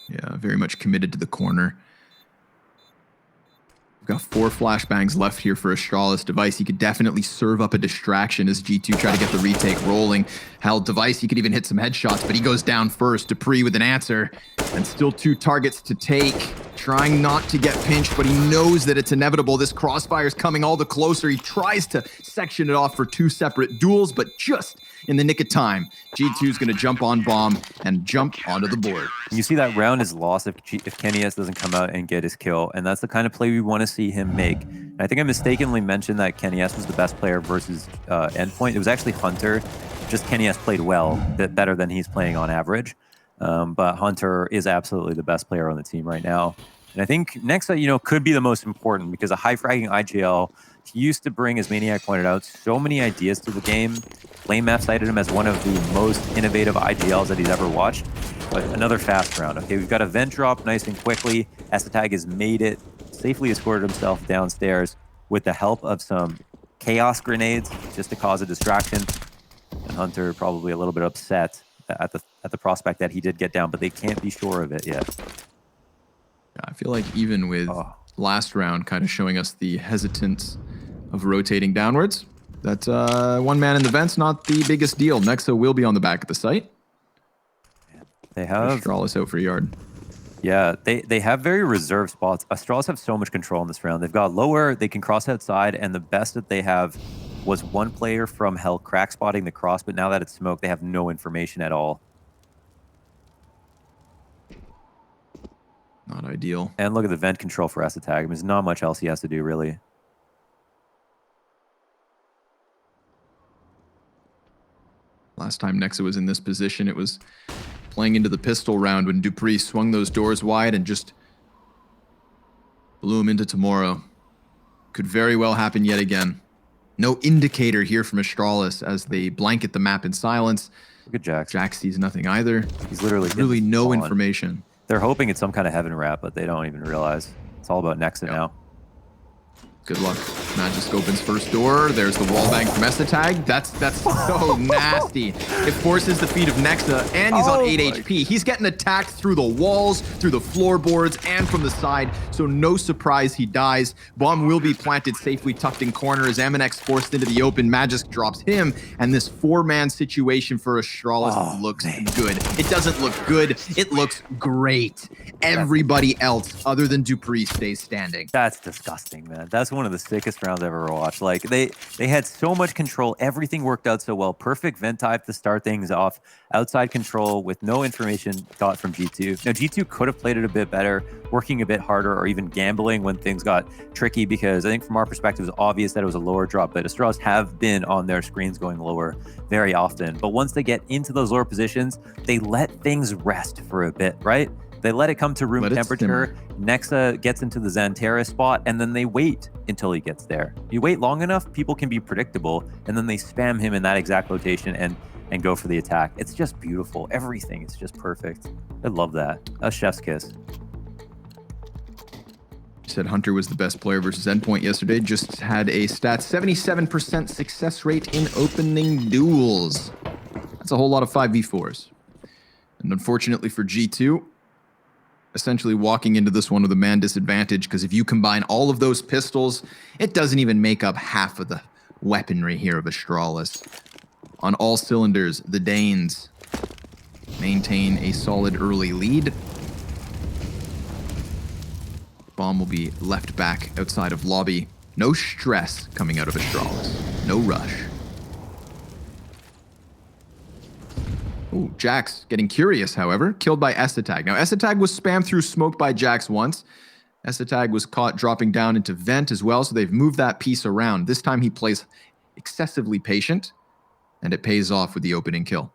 Speaker 8: Yeah, very much committed to the corner. We've got 4 flashbangs left here for Astralis. Device, he could definitely serve up a distraction as G2 try to get the retake rolling. Hell, Device, he could even hit some headshots, but he goes down first. Dupree with an answer. And still 2 targets to take. Trying not to get pinched, but he knows that it's inevitable. This crossfire is coming all the closer. He tries to section it off for 2 separate duels, but just in the nick of time, G2 is going to jump on bomb and jump onto the board.
Speaker 9: You see that round is lost if Kenny S doesn't come out and get his kill, and that's the kind of play we want to see him make. And I think I mistakenly mentioned that Kenny S was the best player versus Endpoint. It was actually Hunter. Just Kenny S played well, a bit better than he's playing on average. But Hunter is absolutely the best player on the team right now. And I think next, could be the most important because a high-fragging IGL, he used to bring, as Maniac pointed out, so many ideas to the game. FlameMap cited him as one of the most innovative IGLs that he's ever watched. But another fast round. Okay, we've got a vent drop nice and quickly. Esatag has made it, safely escorted himself downstairs with the help of some chaos grenades just to cause a distraction. And Hunter probably a little bit upset at the prospect that he did get down, but they can't be sure of it yet.
Speaker 8: Yeah, I feel like even with last round kind of showing us the hesitance of rotating downwards, that one man in the vent's not the biggest deal. Nexa will be on the back of the site.
Speaker 9: They have
Speaker 8: Astralis out for a yard.
Speaker 9: Yeah, they have very reserved spots. Astralis have so much control in this round. They've got lower, they can cross outside, and the best that they have was one player from Hell crack spotting the cross, but now that it's smoke, they have no information at all.
Speaker 8: ideal.
Speaker 9: And look at the vent control for Esatag. I mean, there's not much else he has to do, really.
Speaker 8: Last time Nexa was in this position, it was playing into the pistol round when Dupree swung those doors wide and just blew him into tomorrow. Could very well happen yet again. No indicator here from Astralis as they blanket the map in silence.
Speaker 9: Look at Jax.
Speaker 8: Jax sees nothing either.
Speaker 9: He's literally
Speaker 8: really no
Speaker 9: fallen.
Speaker 8: information.
Speaker 9: They're hoping it's some kind of heaven wrap, but they don't even realize. It's all about Nexa now.
Speaker 8: Good luck. Magisk opens first door. There's the wallbang from Esatag. That's so nasty. It forces the feet of Nexa, and he's on 8 HP. He's getting attacked through the walls, through the floorboards, and from the side, so no surprise he dies. Bomb will be planted safely tucked in corner as Eminex forced into the open. Magisk drops him, and this 4-man situation for Astralis looks good. It doesn't look good. It looks great. Everybody else other than Dupree stays standing.
Speaker 9: That's disgusting, man. That's one of the sickest rounds I've ever watched. Like, they had so much control. Everything worked out so well. Perfect vent type to start things off. Outside control with no information got from G2. Now, G2 could have played it a bit better, working a bit harder, or even gambling when things got tricky, because I think from our perspective, it was obvious that it was a lower drop, but Astralis have been on their screens going lower very often. But once they get into those lower positions, they let things rest for a bit, right? They let it come to room temperature. Nexa gets into the Xanterra spot, and then they wait until he gets there. You wait long enough, people can be predictable, and then they spam him in that exact location and go for the attack. It's just beautiful. Everything is just perfect. I love that. A chef's kiss.
Speaker 8: You said Hunter was the best player versus Endpoint yesterday. Just had a stat 77% success rate in opening duels. That's a whole lot of 5v4s. And unfortunately for G2, essentially walking into this one with a man disadvantage, because if you combine all of those pistols, it doesn't even make up half of the weaponry here of Astralis. On all cylinders, the Danes maintain a solid early lead. Bomb will be left back outside of lobby. No stress coming out of Astralis. No rush. Ooh, Jax getting curious, however. Killed by Esatag. Now, Esatag was spammed through smoke by Jax once. Esatag was caught dropping down into vent as well, so they've moved that piece around. This time he plays excessively patient, and it pays off with the opening kill.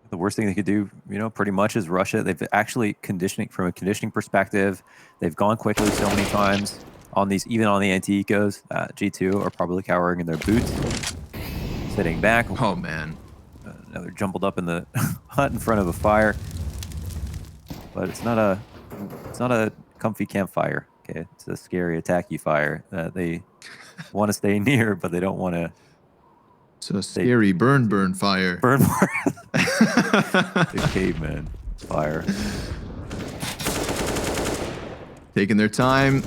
Speaker 9: The worst thing they could do, pretty much is rush it. They've actually from a conditioning perspective, they've gone quickly so many times on these, even on the anti-ecos. G2 are probably cowering in their boots. Sitting back.
Speaker 8: Oh, man.
Speaker 9: Another jumbled up in the hut in front of a fire. But it's not a comfy campfire. Okay, it's a scary attacky fire that they want to stay near, but they don't want to.
Speaker 8: It's a scary burn fire.
Speaker 9: Burn the caveman fire.
Speaker 8: Taking their time,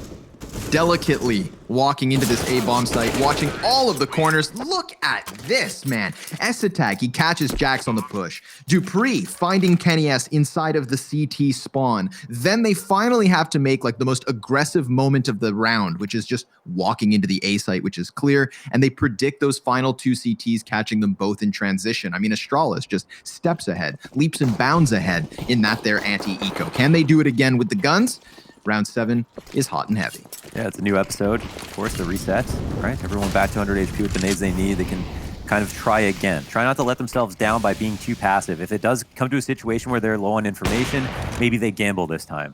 Speaker 8: delicately walking into this A-bomb site, watching all of the corners. Look at this, man. Esatag, he catches Jax on the push. Dupree finding Kenny S inside of the CT spawn. Then they finally have to make like the most aggressive moment of the round, which is just walking into the A site, which is clear. And they predict those final 2 CTs, catching them both in transition. I mean, Astralis just steps ahead, leaps and bounds ahead in that their anti-eco. Can they do it again with the guns? Round 7 is hot and heavy.
Speaker 9: Yeah, it's a new episode. Of course, the reset, right? Everyone back to 100 HP with the nades they need. They can kind of try again. Try not to let themselves down by being too passive. If it does come to a situation where they're low on information, maybe they gamble this time.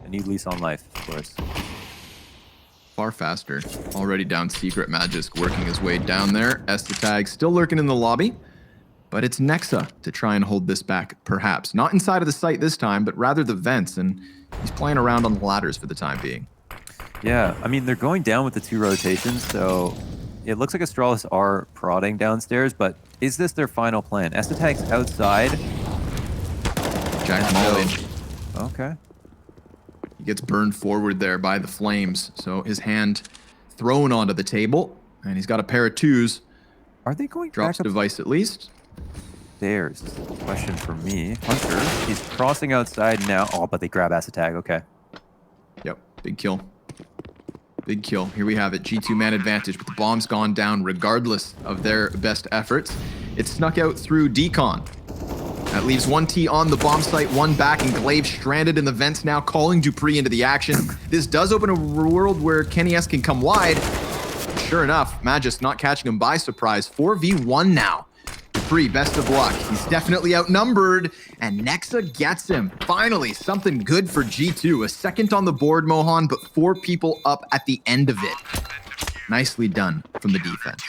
Speaker 9: A new lease on life, of course.
Speaker 8: Far faster. Already down Secret. Magisk working his way down there. Esatag still lurking in the lobby. But it's Nexa to try and hold this back, perhaps. Not inside of the site this time, but rather the vents. And he's playing around on the ladders for the time being.
Speaker 9: Yeah, I mean, they're going down with the 2 rotations, so it looks like Astralis are prodding downstairs, but is this their final plan? Esatag's outside.
Speaker 8: Jack Molly.
Speaker 9: Okay.
Speaker 8: He gets burned forward there by the flames, so his hand thrown onto the table, and he's got a pair of 2s.
Speaker 9: Are they going
Speaker 8: Drops
Speaker 9: back up?
Speaker 8: device at least.
Speaker 9: There's a question for me. Hunter, he's crossing outside now. Oh, but they grab Esatag. Okay.
Speaker 8: Yep, big kill. Big kill. Here we have it. G2 man advantage, but the bomb's gone down regardless of their best efforts. It snuck out through decon. That leaves one T on the bomb site, one back, and Glaive stranded in the vents now, calling dupreeh into the action. This does open a world where Kenny S can come wide. Sure enough, Magisk not catching him by surprise. 4v1 now. dupreeh, best of luck. He's definitely outnumbered, and Nexa gets him. Finally, something good for G2. A second on the board, Mohan, but 4 people up at the end of it. Nicely done from the defense.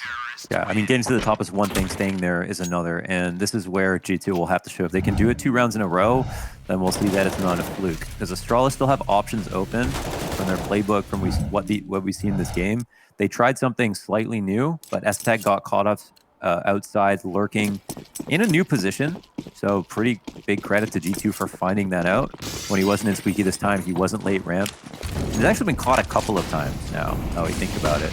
Speaker 9: Yeah, I mean, getting to the top is one thing, staying there is another, and this is where G2 will have to show. If they can do it 2 rounds in a row, then we'll see that it's not a fluke. Because Astralis still have options open from their playbook, from what we see in this game. They tried something slightly new, but STech got caught up outside, lurking in a new position. So pretty big credit to G2 for finding that out. When he wasn't in Squeaky this time, he wasn't late ramp. He's actually been caught a couple of times now, how we think about it.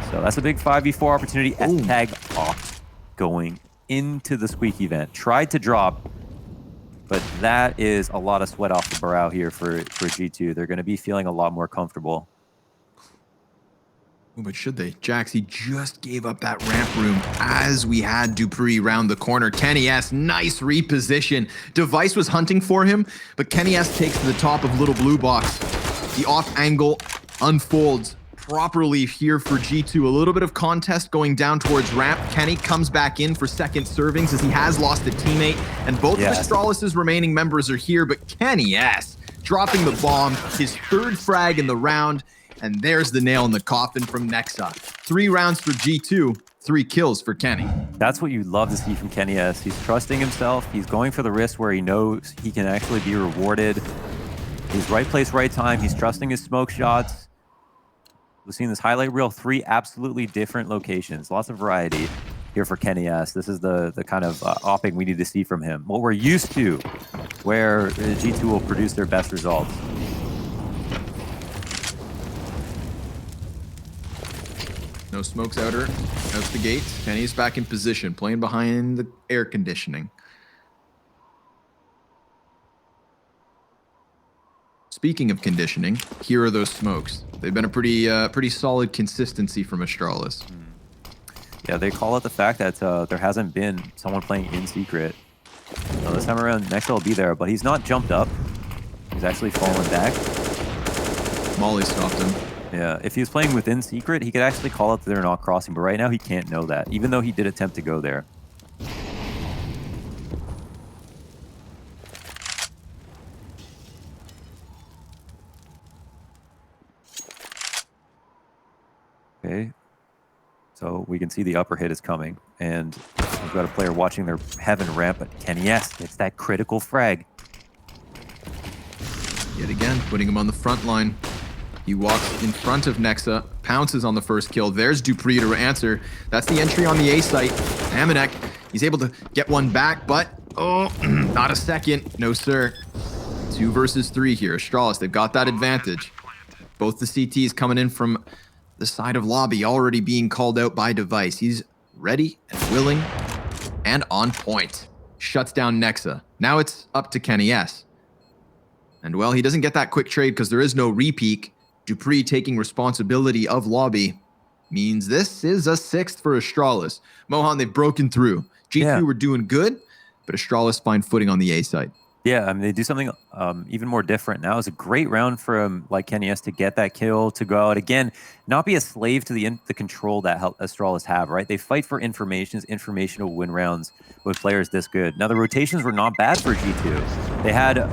Speaker 9: So that's a big 5v4 opportunity. S-Tag off going into the Squeaky event. Tried to drop, but that is a lot of sweat off the brow here for G2. They're going to be feeling a lot more comfortable.
Speaker 8: Ooh, but should they? Jax, he just gave up that ramp room as we had dupreeh round the corner. Kenny S, nice reposition. Device was hunting for him, but Kenny S takes to the top of Little Blue Box. The off angle unfolds properly here for G2. A little bit of contest going down towards ramp. Kenny comes back in for second servings as he has lost a teammate, and both of Astralis' remaining members are here, but Kenny S dropping the bomb, his 3rd frag in the round, and there's the nail in the coffin from Nexa. 3 rounds for G2, 3 kills for Kenny.
Speaker 9: That's what you'd love to see from Kenny S. He's trusting himself. He's going for the risk where he knows he can actually be rewarded. He's right place, right time. He's trusting his smoke shots. We've seen this highlight reel, 3 absolutely different locations. Lots of variety here for Kenny S. This is the kind of opping we need to see from him. What we're used to, where G2 will produce their best results.
Speaker 8: No smokes out the gate. Kenny's back in position, playing behind the air conditioning. Speaking of conditioning, here are those smokes. They've been a pretty solid consistency from Astralis.
Speaker 9: Yeah, they call it the fact that there hasn't been someone playing in secret. So this time around, Nexa will be there, but he's not jumped up. He's actually fallen back.
Speaker 8: Molly stopped him.
Speaker 9: Yeah, if he was playing within secret, he could actually call out that they're not crossing, but right now he can't know that, even though he did attempt to go there. Okay, so we can see the upper hit is coming, and we've got a player watching their heaven ramp, but Kenny S gets that critical frag.
Speaker 8: Yet again, putting him on the front line. He walks in front of Nexa, pounces on the first kill. There's dupreeh to answer. That's the entry on the A site. Amanek, he's able to get one back, but not a second. No, sir. 2 versus 3 here. Astralis, they've got that advantage. Both the CTs coming in from the side of lobby, already being called out by Device. He's ready and willing and on point. Shuts down Nexa. Now it's up to Kenny S. And well, he doesn't get that quick trade because there is no repeak. dupreeh taking responsibility of lobby means this is a 6th for Astralis. Mohan, they've broken through. G2 were doing good, but Astralis find footing on the A side.
Speaker 9: Yeah, I mean, they do something even more different now. It's a great round from Kenny S to get that kill, to go out again, not be a slave to the control that Astralis have, right? They fight for informational win rounds with players this good. Now, the rotations were not bad for G2. They had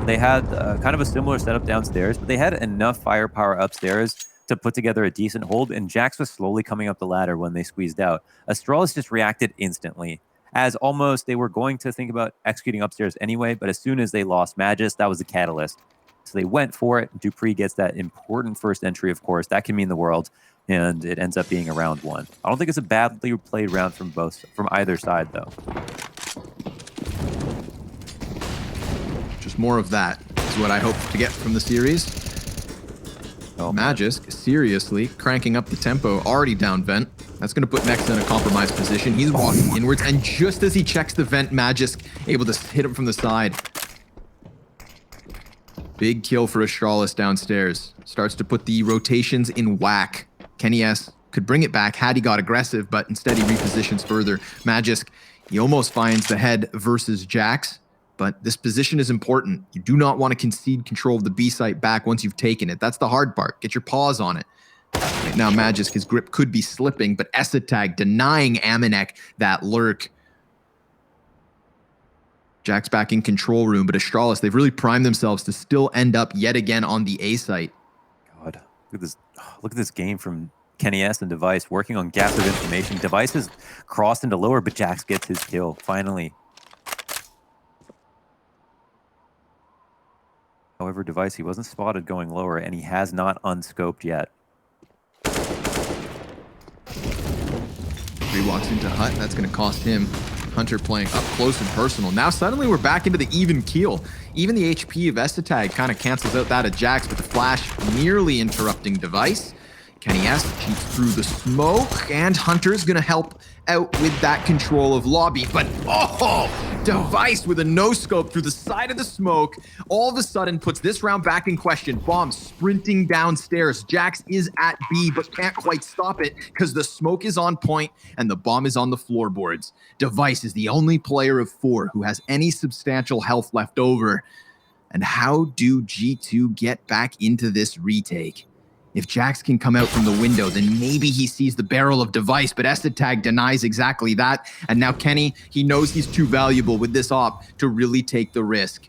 Speaker 9: kind of a similar setup downstairs, but they had enough firepower upstairs to put together a decent hold, and Jax was slowly coming up the ladder when they squeezed out. Astralis just reacted instantly, as almost they were going to think about executing upstairs anyway, but as soon as they lost Magisk, that was the catalyst. So they went for it. dupreeh gets that important first entry, of course. That can mean the world, and it ends up being a round 1. I don't think it's a badly played round from either side, though.
Speaker 8: Just more of that is what I hope to get from the series. Magisk seriously cranking up the tempo, already down vent. That's going to put Nexa in a compromised position. He's walking inwards, and just as he checks the vent, Magisk able to hit him from the side. Big kill for Astralis downstairs. Starts to put the rotations in whack. Kenny S could bring it back had he got aggressive, but instead he repositions further. Magisk, he almost finds the head versus Jax, but this position is important. You do not want to concede control of the B site back once you've taken it. That's the hard part. Get your paws on it. Right now, Magisk, his grip could be slipping, but Esatag denying Amanek that lurk. Jack's back in control room, but Astralis, they've really primed themselves to still end up yet again on the A site.
Speaker 9: God, look at this game from Kenny S and Device working on gaps of information. Device is crossed into lower, but Jax gets his kill, finally. However, Device, he wasn't spotted going lower, and he has not unscoped yet.
Speaker 8: He walks into Hut. That's going to cost him. Hunter playing up close and personal. Now suddenly we're back into the even keel. Even the HP of Esatag kind of cancels out that of Jax, but the flash nearly interrupting Device. Kenny S cheats through the smoke, and Hunter's going to help out with that control of lobby. But, Device with a no-scope through the side of the smoke, all of a sudden puts this round back in question. Bomb sprinting downstairs. Jax is at B, but can't quite stop it because the smoke is on point and the bomb is on the floorboards. Device is the only player of 4 who has any substantial health left over. And how do G2 get back into this retake? If Jax can come out from the window, then maybe he sees the barrel of Device, but Esatag denies exactly that. And now Kenny, he knows he's too valuable with this op to really take the risk.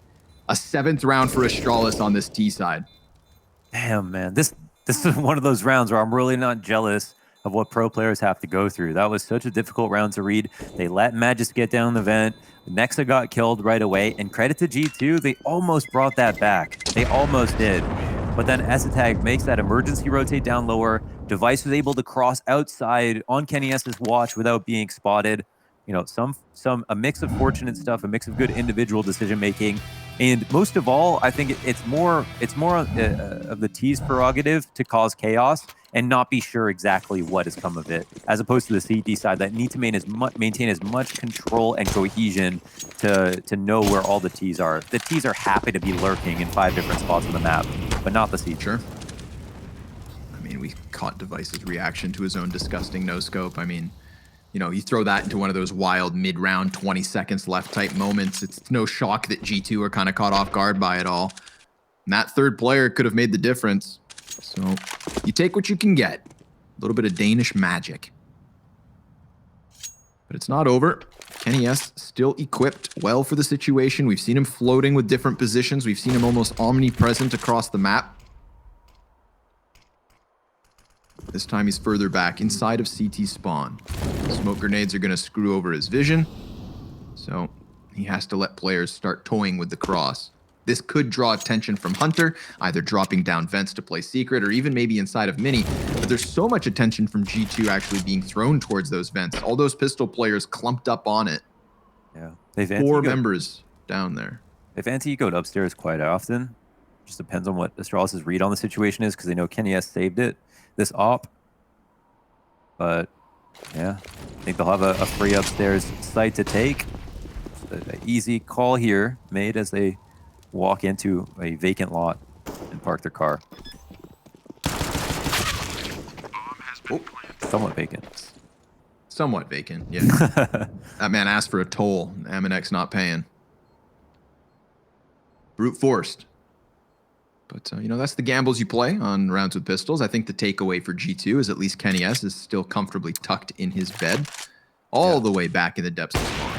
Speaker 8: A 7th round for Astralis on this T side.
Speaker 9: Damn, man. This is one of those rounds where I'm really not jealous of what pro players have to go through. That was such a difficult round to read. They let Magisk get down the vent. Nexa got killed right away. And credit to G2, they almost brought that back. They almost did. But then Esatag makes that emergency rotate down lower. Device was able to cross outside on Kenny S's watch without being spotted. You know, a mix of fortunate stuff, a mix of good individual decision making, and most of all, I think it's more of the T's prerogative to cause chaos and not be sure exactly what has come of it, as opposed to the CT side that need to maintain as much control and cohesion to know where all the T's are. The T's are happy to be lurking in 5 different spots on the map, but not the CT.
Speaker 8: Sure. I mean, we caught Device's reaction to his own disgusting no-scope. I mean, you know, you throw that into one of those wild mid-round 20 seconds left type moments. It's no shock that G2 are kind of caught off guard by it all. And that third player could have made the difference. So you take what you can get. A little bit of Danish magic. But it's not over. Kenny S still equipped well for the situation. We've seen him floating with different positions. We've seen him almost omnipresent across the map. This time he's further back inside of CT spawn. Smoke grenades are going to screw over his vision. So he has to let players start toying with the cross. This could draw attention from Hunter, either dropping down vents to play secret or even maybe inside of Mini. But there's so much attention from G2 actually being thrown towards those vents. All those pistol players clumped up on it.
Speaker 9: Yeah. They've
Speaker 8: 4 members down there.
Speaker 9: They've anti-ecoed upstairs quite often. Just depends on what Astralis' read on the situation is, because they know Kenny S saved it, this op. But yeah, I think they'll have a free upstairs site to take. An easy call here made as they walk into a vacant lot and park their car.
Speaker 8: Oh,
Speaker 9: somewhat vacant.
Speaker 8: Somewhat vacant, yeah. That man asked for a toll. Amanek's not paying. Brute forced. But, you know, that's the gambles you play on rounds with pistols. I think the takeaway for G2 is at least Kenny S is still comfortably tucked in his bed, all the way back in the depths of spawn.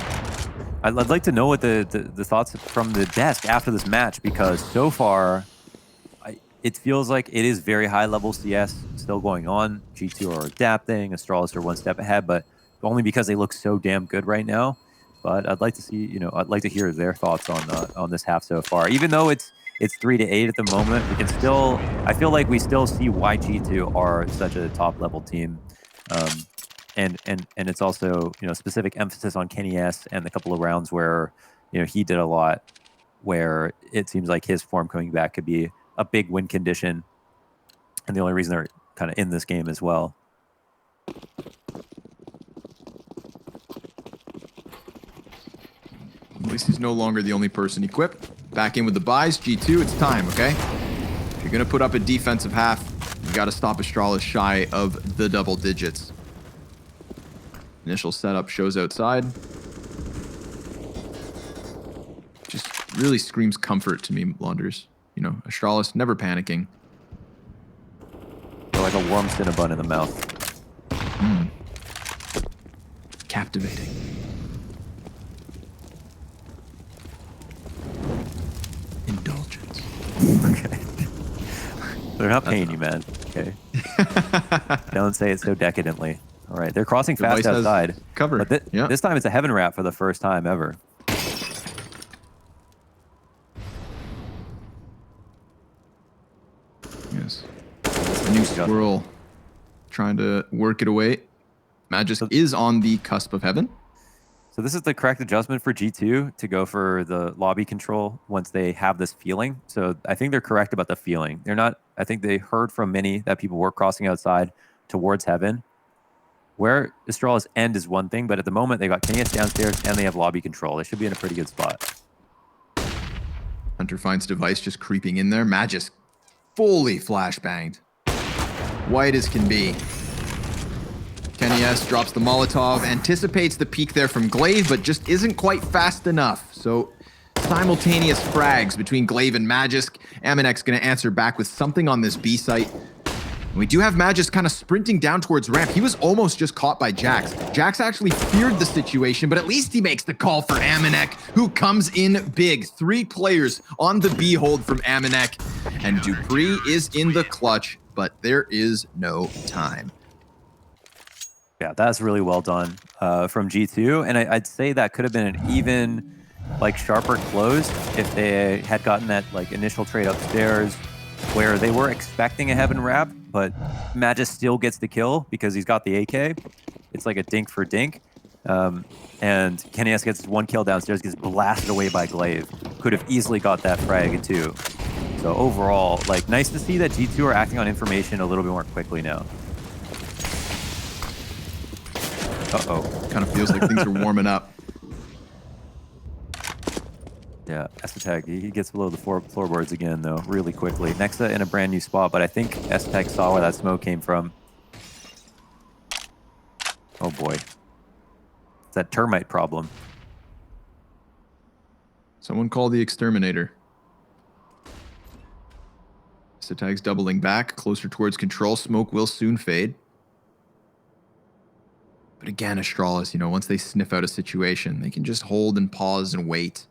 Speaker 9: I'd like to know what the thoughts from the desk after this match, because so far, it feels like it is very high-level CS still going on. G2 are adapting, Astralis are one step ahead, but only because they look so damn good right now. But I'd like to see, you know, I'd like to hear their thoughts on this half so far. Even though it's 3-8 at the moment, we can still, I feel like we still see why G2 are such a top-level team. And it's also, you know, specific emphasis on Kenny S and a couple of rounds where, you know, he did a lot, where it seems like his form coming back could be a big win condition, and the only reason they're kind of in this game as well.
Speaker 8: At least he's no longer the only person equipped. Back in with the buys. G2, it's time, okay? If you're going to put up a defensive half, you got to stop Astralis shy of the double digits. Initial setup shows outside. Just really screams comfort to me, Launders. You know, Astralis never panicking.
Speaker 9: They're like a warm Cinnabon in the mouth.
Speaker 8: Captivating. Indulgence.
Speaker 9: Okay. They're not paying you, man. Okay. Don't say it so decadently. All right, they're crossing fast outside.
Speaker 8: Cover.
Speaker 9: But this time it's a heaven wrap for the first time ever.
Speaker 8: Yes. A new squirrel trying to work it away. Magisk is on the cusp of heaven.
Speaker 9: So this is the correct adjustment for G2 to go for the lobby control once they have this feeling. So I think they're correct about the feeling. They're not, I think they heard from many that people were crossing outside towards heaven. Where Astralis end is one thing, but at the moment they got KS downstairs and they have lobby control. They should be in a pretty good spot.
Speaker 8: Hunter finds device just creeping in there. Magisk fully flashbanged. White as can be. Kenny S drops the Molotov, anticipates the peek there from Glaive, but just isn't quite fast enough. So simultaneous frags between Glaive and Magisk. Aminek's going to answer back with something on this B site. And we do have Magisk kind of sprinting down towards ramp. He was almost just caught by Jax. Jax actually feared the situation, but at least he makes the call for Aminek, who comes in big. 3 players on the B hold from Aminek. And Dupree is in the clutch, but there is no time.
Speaker 9: Yeah, that's really well done from G2. And I'd say that could have been an even, like, sharper close if they had gotten that, like, initial trade upstairs where they were expecting a heaven wrap, but Magisk still gets the kill because he's got the AK. It's like a dink for dink. And Kenny S gets 1 kill downstairs, gets blasted away by Glaive. Could have easily got that frag too. So overall, like, nice to see that G2 are acting on information a little bit more quickly now. Uh-oh.
Speaker 8: Kind of feels like things are warming up.
Speaker 9: Yeah, Esatag, he gets below the floorboards again, though, really quickly. Nexa in a brand new spot, but I think Esatag saw where that smoke came from. Oh, boy. It's that termite problem.
Speaker 8: Someone call the exterminator. Esatag's doubling back, closer towards control. Smoke will soon fade. But again, Astralis, you know, once they sniff out a situation, they can just hold and pause and wait.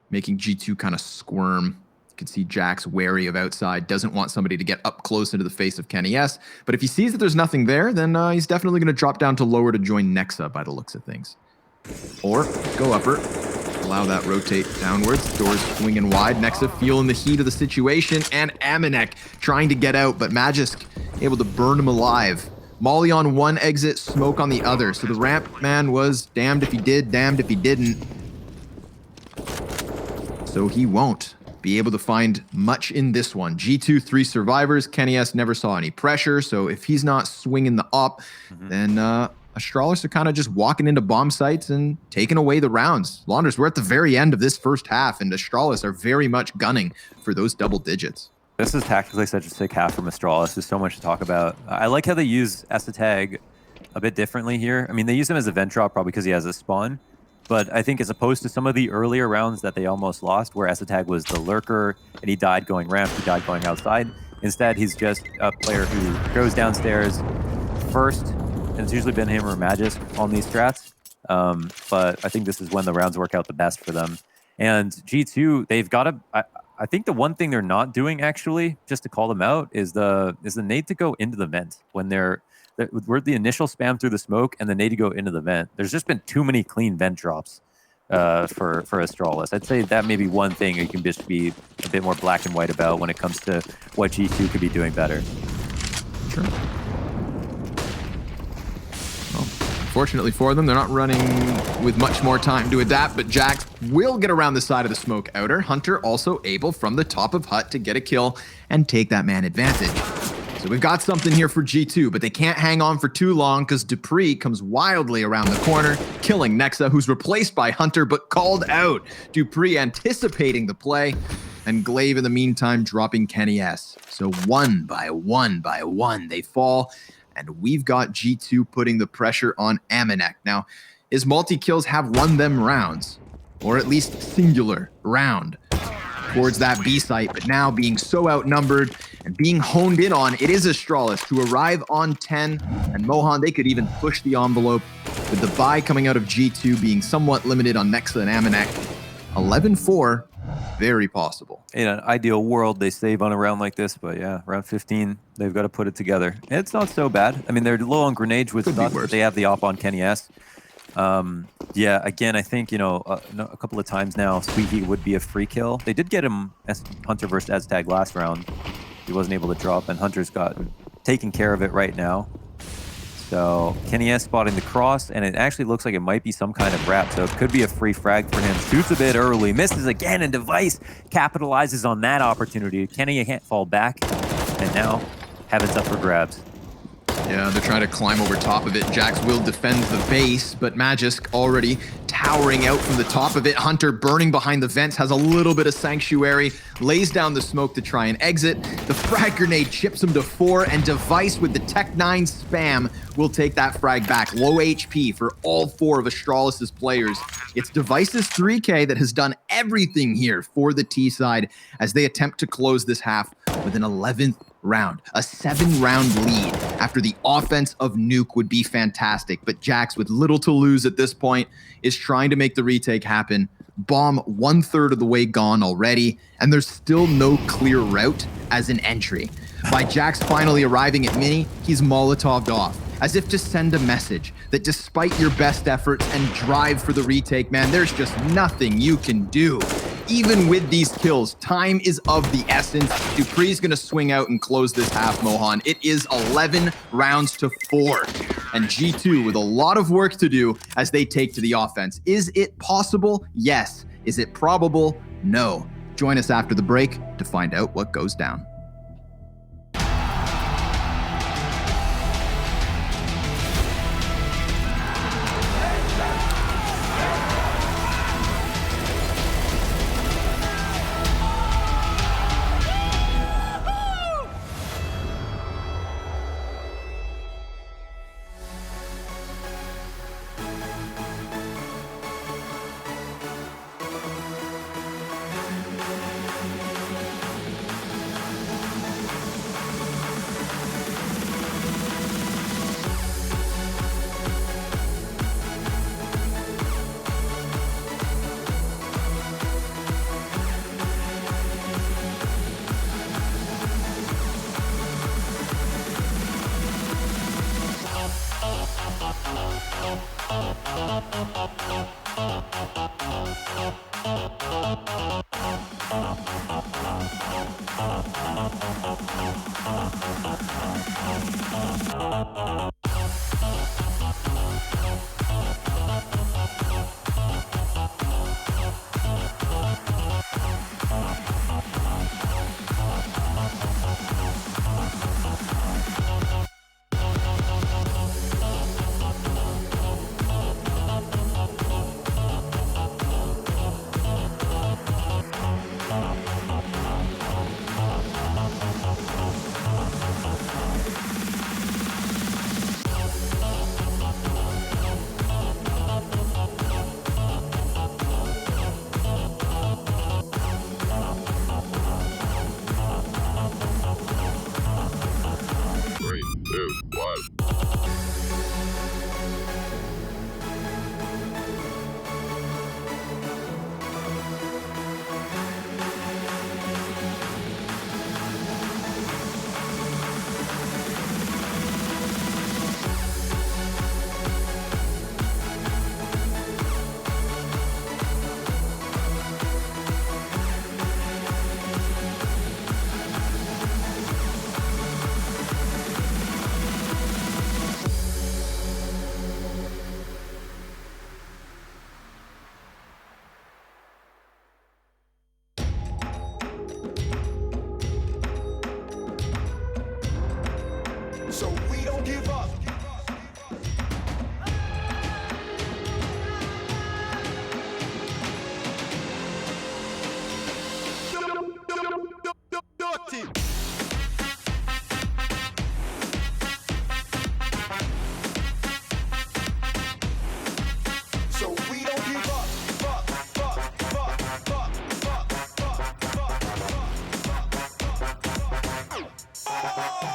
Speaker 8: Making G2 kind of squirm. You can see Jax wary of outside, doesn't want somebody to get up close into the face of Kenny S. But if he sees that there's nothing there, then he's definitely going to drop down to lower to join Nexa by the looks of things. Or go upper, allow that rotate downwards. Doors swinging wide. Nexa feeling the heat of the situation, and Aminek trying to get out, but Magisk able to burn him alive. Molly on one exit, smoke on the other. So the ramp man was damned if he did, damned if he didn't. So he won't be able to find much in this one. G2, 3 survivors. Kenny S never saw any pressure. So if he's not swinging the op, then Astralis are kind of just walking into bomb sites and taking away the rounds. Launders, we're at the very end of this first half, and Astralis are very much gunning for those double digits.
Speaker 9: This is tactically such a sick half from Astralis. There's so much to talk about. I like how they use Esatag a bit differently here. I mean, they use him as a vent drop probably because he has a spawn. But I think as opposed to some of the earlier rounds that they almost lost, where Esatag was the lurker and he died going ramp, he died going outside. Instead, he's just a player who goes downstairs first, and it's usually been him or Magisk on these strats. But I think this is when the rounds work out the best for them. And G2, they've got to... I think the one thing they're not doing, actually, just to call them out, is the nade to go into the vent when we're the initial spam through the smoke and the nade to go into the vent. There's just been too many clean vent drops for Astralis. I'd say that may be one thing you can just be a bit more black and white about when it comes to what G2 could be doing better.
Speaker 8: Sure. Well, fortunately for them, they're not running with much more time to adapt, but Jax will get around the side of the smoke outer. Hunter also able from the top of hut to get a kill and take that man advantage. So we've got something here for G2, but they can't hang on for too long because Dupree comes wildly around the corner, killing Nexa, who's replaced by Hunter, but called out. Dupree anticipating the play, and Glaive in the meantime dropping Kenny S. So one by one, they fall, and we've got G2 putting the pressure on Aminek. Now, his multi-kills have won them rounds, or at least singular, round towards that B site, but now being so outnumbered and being honed in on, it is Astralis to arrive on 10, and Mohan, they could even push the envelope with the buy coming out of G2 being somewhat limited on Nexa and Amanek. 11-4, very possible.
Speaker 9: In an ideal world, they save on a round like this, but yeah, round 15, they've got to put it together. It's not so bad. I mean, they're low on grenades with stuff, but they have the op on Kenny S. Yeah, again, I think, a couple of times now, Squeaky would be a free kill. They did get him as Hunter versus Aztag last round. He wasn't able to drop, and Hunter's got taking care of it right now. So Kenny S spotting the cross, and it actually looks like it might be some kind of wrap, so it could be a free frag for him. Shoots a bit early, misses again, and Device capitalizes on that opportunity. Kenny can't fall back, and now Heaven's up for grabs.
Speaker 8: Yeah, they're trying to climb over top of it. Jax will defend the base, but Magisk already towering out from the top of it. Hunter burning behind the vents, has a little bit of sanctuary, lays down the smoke to try and exit. The frag grenade chips him to 4, and Device with the Tech 9 spam will take that frag back. Low HP for all 4 of Astralis' players. It's Device's 3K that has done everything here for the T side as they attempt to close this half with an 11th round. A 7-round lead after the offense of Nuke would be fantastic, but Jax, with little to lose at this point, is trying to make the retake happen. Bomb 1/3 of the way gone already, and there's still no clear route as an entry. By Jax finally arriving at Mini, he's Molotov'd off, as if to send a message that despite your best efforts and drive for the retake, man, there's just nothing you can do. Even with these kills, time is of the essence. Dupree's gonna swing out and close this half, Mohan. It is 11 rounds to 4. And G2 with a lot of work to do as they take to the offense. Is it possible? Yes. Is it probable? No. Join us after the break to find out what goes down.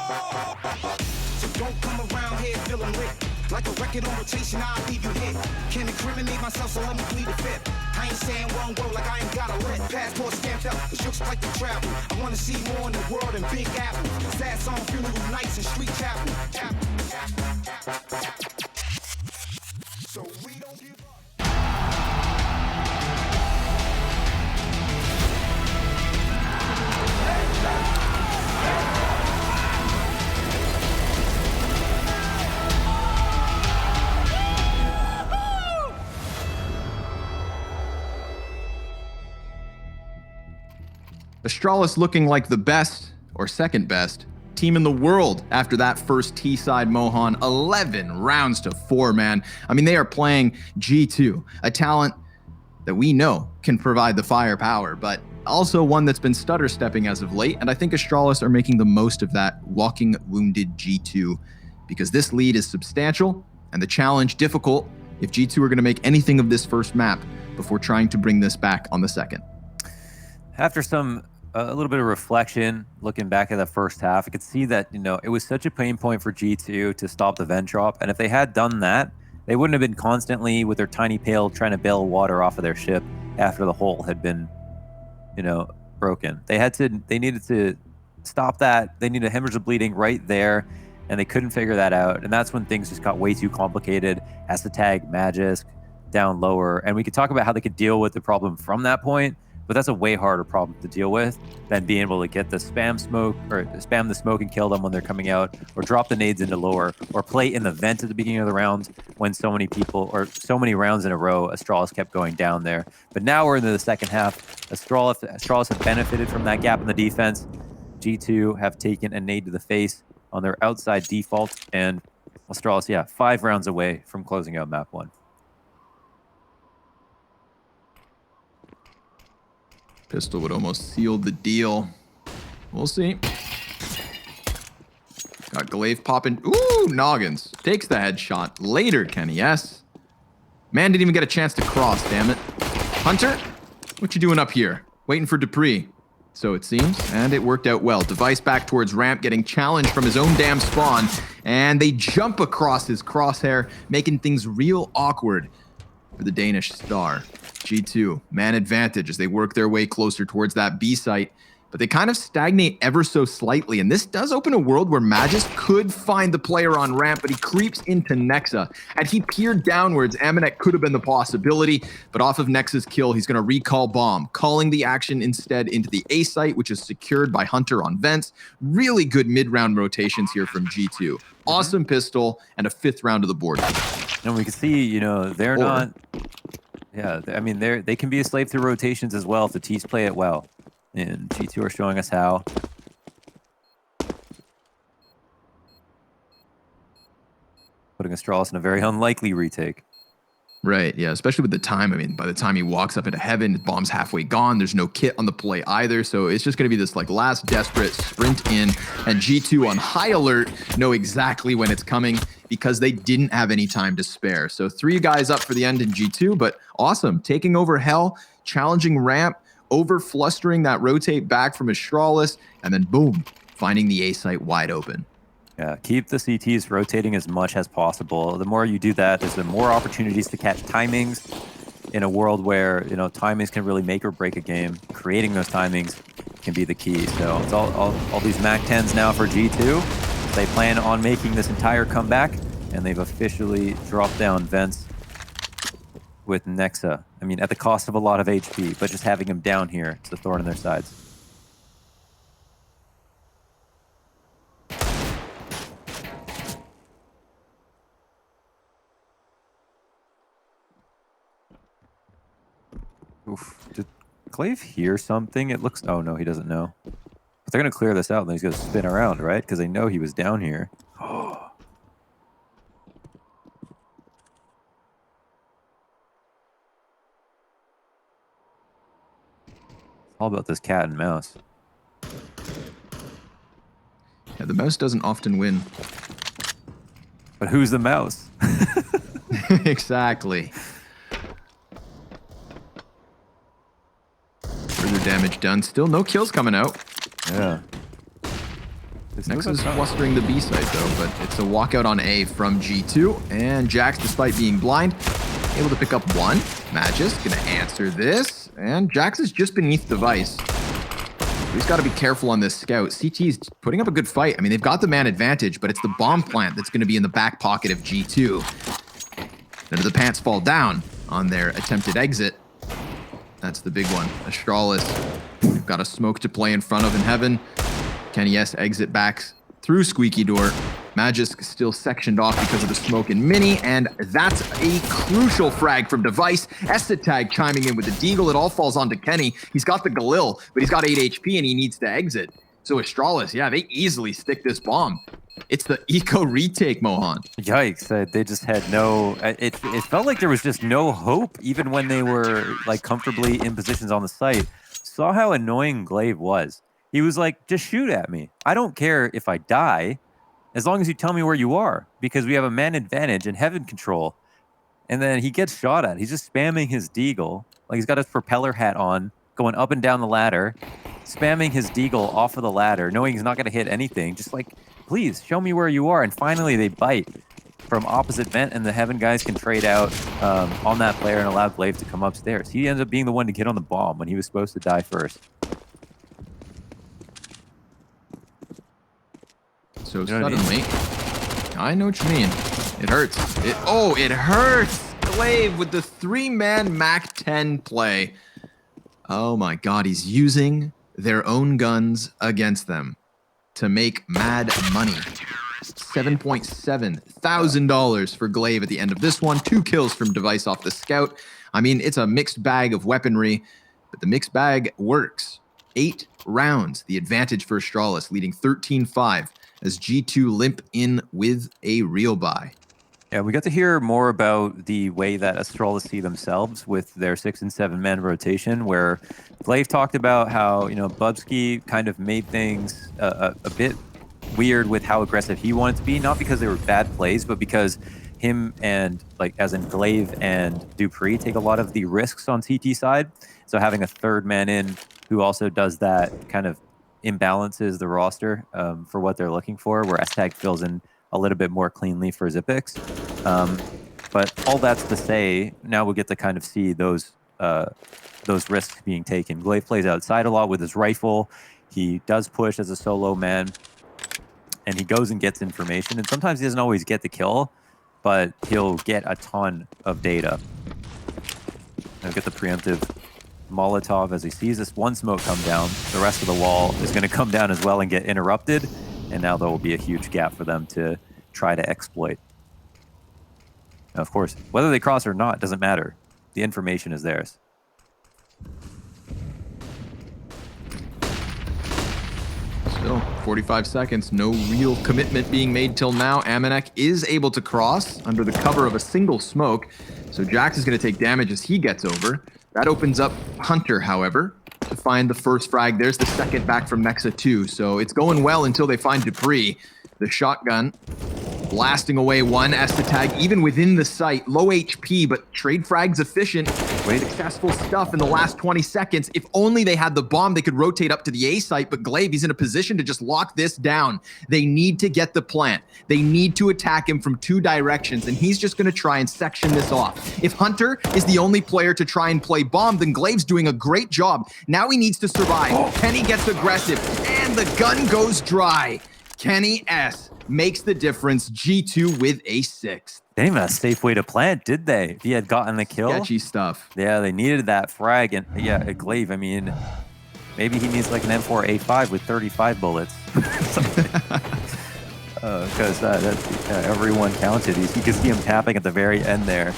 Speaker 10: So don't come around here feeling lit. Like a record on rotation, I'll leave you hit. Can't incriminate myself, so let me plead the fifth. I ain't saying one word like I ain't got a lip. Passport stamped up, it looks like to travel. I wanna see more in the world than Big Apple. Sad song, funeral nights and street chapel. So we don't give up.
Speaker 8: Astralis looking like the best, or second best, team in the world after that first T-side Mohan. 11 rounds to 4, man. I mean, they are playing G2, a talent that we know can provide the firepower, but also one that's been stutter stepping as of late. And I think Astralis are making the most of that walking wounded G2, because this lead is substantial and the challenge difficult if G2 are going to make anything of this first map before trying to bring this back on the second.
Speaker 9: After a little bit of reflection, looking back at the first half, I could see that, it was such a pain point for G2 to stop the vent drop. And if they had done that, they wouldn't have been constantly with their tiny pail trying to bail water off of their ship after the hole had been, broken. They needed to stop that. They needed hemorrhage of bleeding right there, and they couldn't figure that out. And that's when things just got way too complicated. Has to tag Magisk down lower. And we could talk about how they could deal with the problem from that point, but that's a way harder problem to deal with than being able to get the spam smoke or spam the smoke and kill them when they're coming out, or drop the nades into lower, or play in the vent at the beginning of the round when so many people, or so many rounds in a row, Astralis kept going down there. But now we're into the second half. Astralis have benefited from that gap in the defense. G2 have taken a nade to the face on their outside default, and Astralis, 5 rounds away from closing out map 1.
Speaker 8: Pistol would almost seal the deal. We'll see. Got Glaive popping. Ooh, Noggins. Takes the headshot. Later, Kenny S. Man didn't even get a chance to cross, damn it. Hunter, what you doing up here? Waiting for Dupree. So it seems, and it worked out well. Device back towards ramp, getting challenged from his own damn spawn, and they jump across his crosshair, making things real awkward for the Danish star. G2, man advantage as they work their way closer towards that B site, but they kind of stagnate ever so slightly, and this does open a world where Magisk could find the player on ramp, but he creeps into Nexa. Had he peered downwards, Amanek could have been the possibility, but off of Nexa's kill, he's going to recall bomb, calling the action instead into the A site, which is secured by Hunter on vents. Really good mid-round rotations here from G2. Awesome pistol, and a 5th round of the board.
Speaker 9: And we can see, they're not... Yeah, I mean, they can be a slave to rotations as well if the T's play it well. And G2 are showing us how. Putting Astralis in a very unlikely retake.
Speaker 8: Right, yeah, especially with the time. I mean, by the time he walks up into heaven, the bomb's halfway gone. There's no kit on the play either, so it's just going to be this last desperate sprint in, and G2 on high alert know exactly when it's coming because they didn't have any time to spare. So 3 guys up for the end in G2, but awesome. Taking over Hell, challenging ramp, over flustering that rotate back from Astralis, and then boom, finding the A site wide open.
Speaker 9: Yeah, keep the CTs rotating as much as possible. The more you do that, there's the more opportunities to catch timings in a world where, timings can really make or break a game. Creating those timings can be the key. So it's all these MAC 10s now for G2. They plan on making this entire comeback, and they've officially dropped down vents with Nexa. I mean, at the cost of a lot of HP, but just having him down here, it's a thorn in their sides. Oof. Did Glaive hear something? It looks... Oh, no, he doesn't know. But they're going to clear this out, and then he's going to spin around, right? Because they know he was down here. All about this cat and mouse.
Speaker 8: Yeah, the mouse doesn't often win.
Speaker 9: But who's the mouse?
Speaker 8: Exactly. Further damage done. Still no kills coming out.
Speaker 9: Yeah.
Speaker 8: Nexus is clustering the B site though, but it's a walkout on A from G2. And Jax, despite being blind, able to pick up one. Magis gonna answer this. And Jax is just beneath Device. He's got to be careful on this scout. CT's putting up a good fight. I mean, they've got the man advantage, but it's the bomb plant that's going to be in the back pocket of G2. None of the pants fall down on their attempted exit. That's the big one. Astralis, they've got a smoke to play in front of in heaven. Kenny S exit back through Squeaky Door. Magisk still sectioned off because of the smoke in Mini, and that's a crucial frag from Device. Estetag chiming in with the Deagle. It all falls onto Kenny. He's got the Galil, but he's got 8 HP and he needs to exit. So Astralis, yeah, they easily stick this bomb. It's the eco retake, Mohan.
Speaker 9: Yikes! They just had no. It felt like there was just no hope, even when they were like comfortably in positions on the site. Saw how annoying Glaive was. He was like, "Just shoot at me. I don't care if I die, as long as you tell me where you are, because we have a man advantage and heaven control." And then he gets shot at. He's just spamming his Deagle, like he's got his propeller hat on, going up and down the ladder, spamming his Deagle off of the ladder, knowing he's not going to hit anything. Just like, please show me where you are. And finally they bite from opposite vent, and the heaven guys can trade out on that player and allow Glaive to come upstairs. He ends up being the one to get on the bomb when he was supposed to die first.
Speaker 8: So
Speaker 9: You know what I
Speaker 8: suddenly, I know what you mean. It hurts. It hurts. Glaive with the 3-man Mac 10 play. Oh my God, he's using their own guns against them to make mad money. $7,700 for Glaive at the end of this one. 2 kills from Device off the scout. I mean, it's a mixed bag of weaponry, but the mixed bag works. 8 rounds, the advantage for Astralis, leading 13-5 as G2 limp in with a real buy.
Speaker 9: Yeah, we got to hear more about the way that Astralis see themselves with their 6- and 7-man rotation, where Glaive talked about how, Bubsky kind of made things a bit weird with how aggressive he wanted to be, not because they were bad plays, but because him and, as in Glaive and Dupree, take a lot of the risks on CT side. So having a 3rd man in who also does that kind of imbalances the roster for what they're looking for, where S-Tag fills in a little bit more cleanly for Xyp9x. But all that's to say, now we get to kind of see those risks being taken. Glaive plays outside a lot with his rifle. He does push as a solo man, and he goes and gets information. And sometimes he doesn't always get the kill, but he'll get a ton of data. He'll get the preemptive Molotov as he sees this one smoke come down. The rest of the wall is going to come down as well and get interrupted. And now there will be a huge gap for them to try to exploit. Now, of course, whether they cross or not doesn't matter. The information is theirs.
Speaker 8: Still, 45 seconds, no real commitment being made till now. Amanek is able to cross under the cover of a single smoke, so Jax is going to take damage as he gets over. That opens up Hunter, however, to find the first frag. There's the second back from Nexa 2, so it's going well until they find Dupree. The shotgun blasting away one. Estetag, even within the site, low HP, but trade frag's efficient. Successful stuff in the last 20 seconds. If only they had the bomb, they could rotate up to the A site, but Glaive, he's in a position to just lock this down. They need to get the plant. They need to attack him from 2 directions, and he's just going to try and section this off. If Hunter is the only player to try and play bomb, then Glaive's doing a great job. Now he needs to survive. Kenny gets aggressive, and the gun goes dry. Kenny S makes the difference. G2 with a 6th.
Speaker 9: They didn't even have a safe way to plant, did they? If he had gotten the kill.
Speaker 8: Sketchy stuff.
Speaker 9: Yeah, they needed that frag. And yeah, a Glaive, I mean, maybe he needs like an M4A5 with 35 bullets. Because everyone counted. You can see him tapping at the very end there.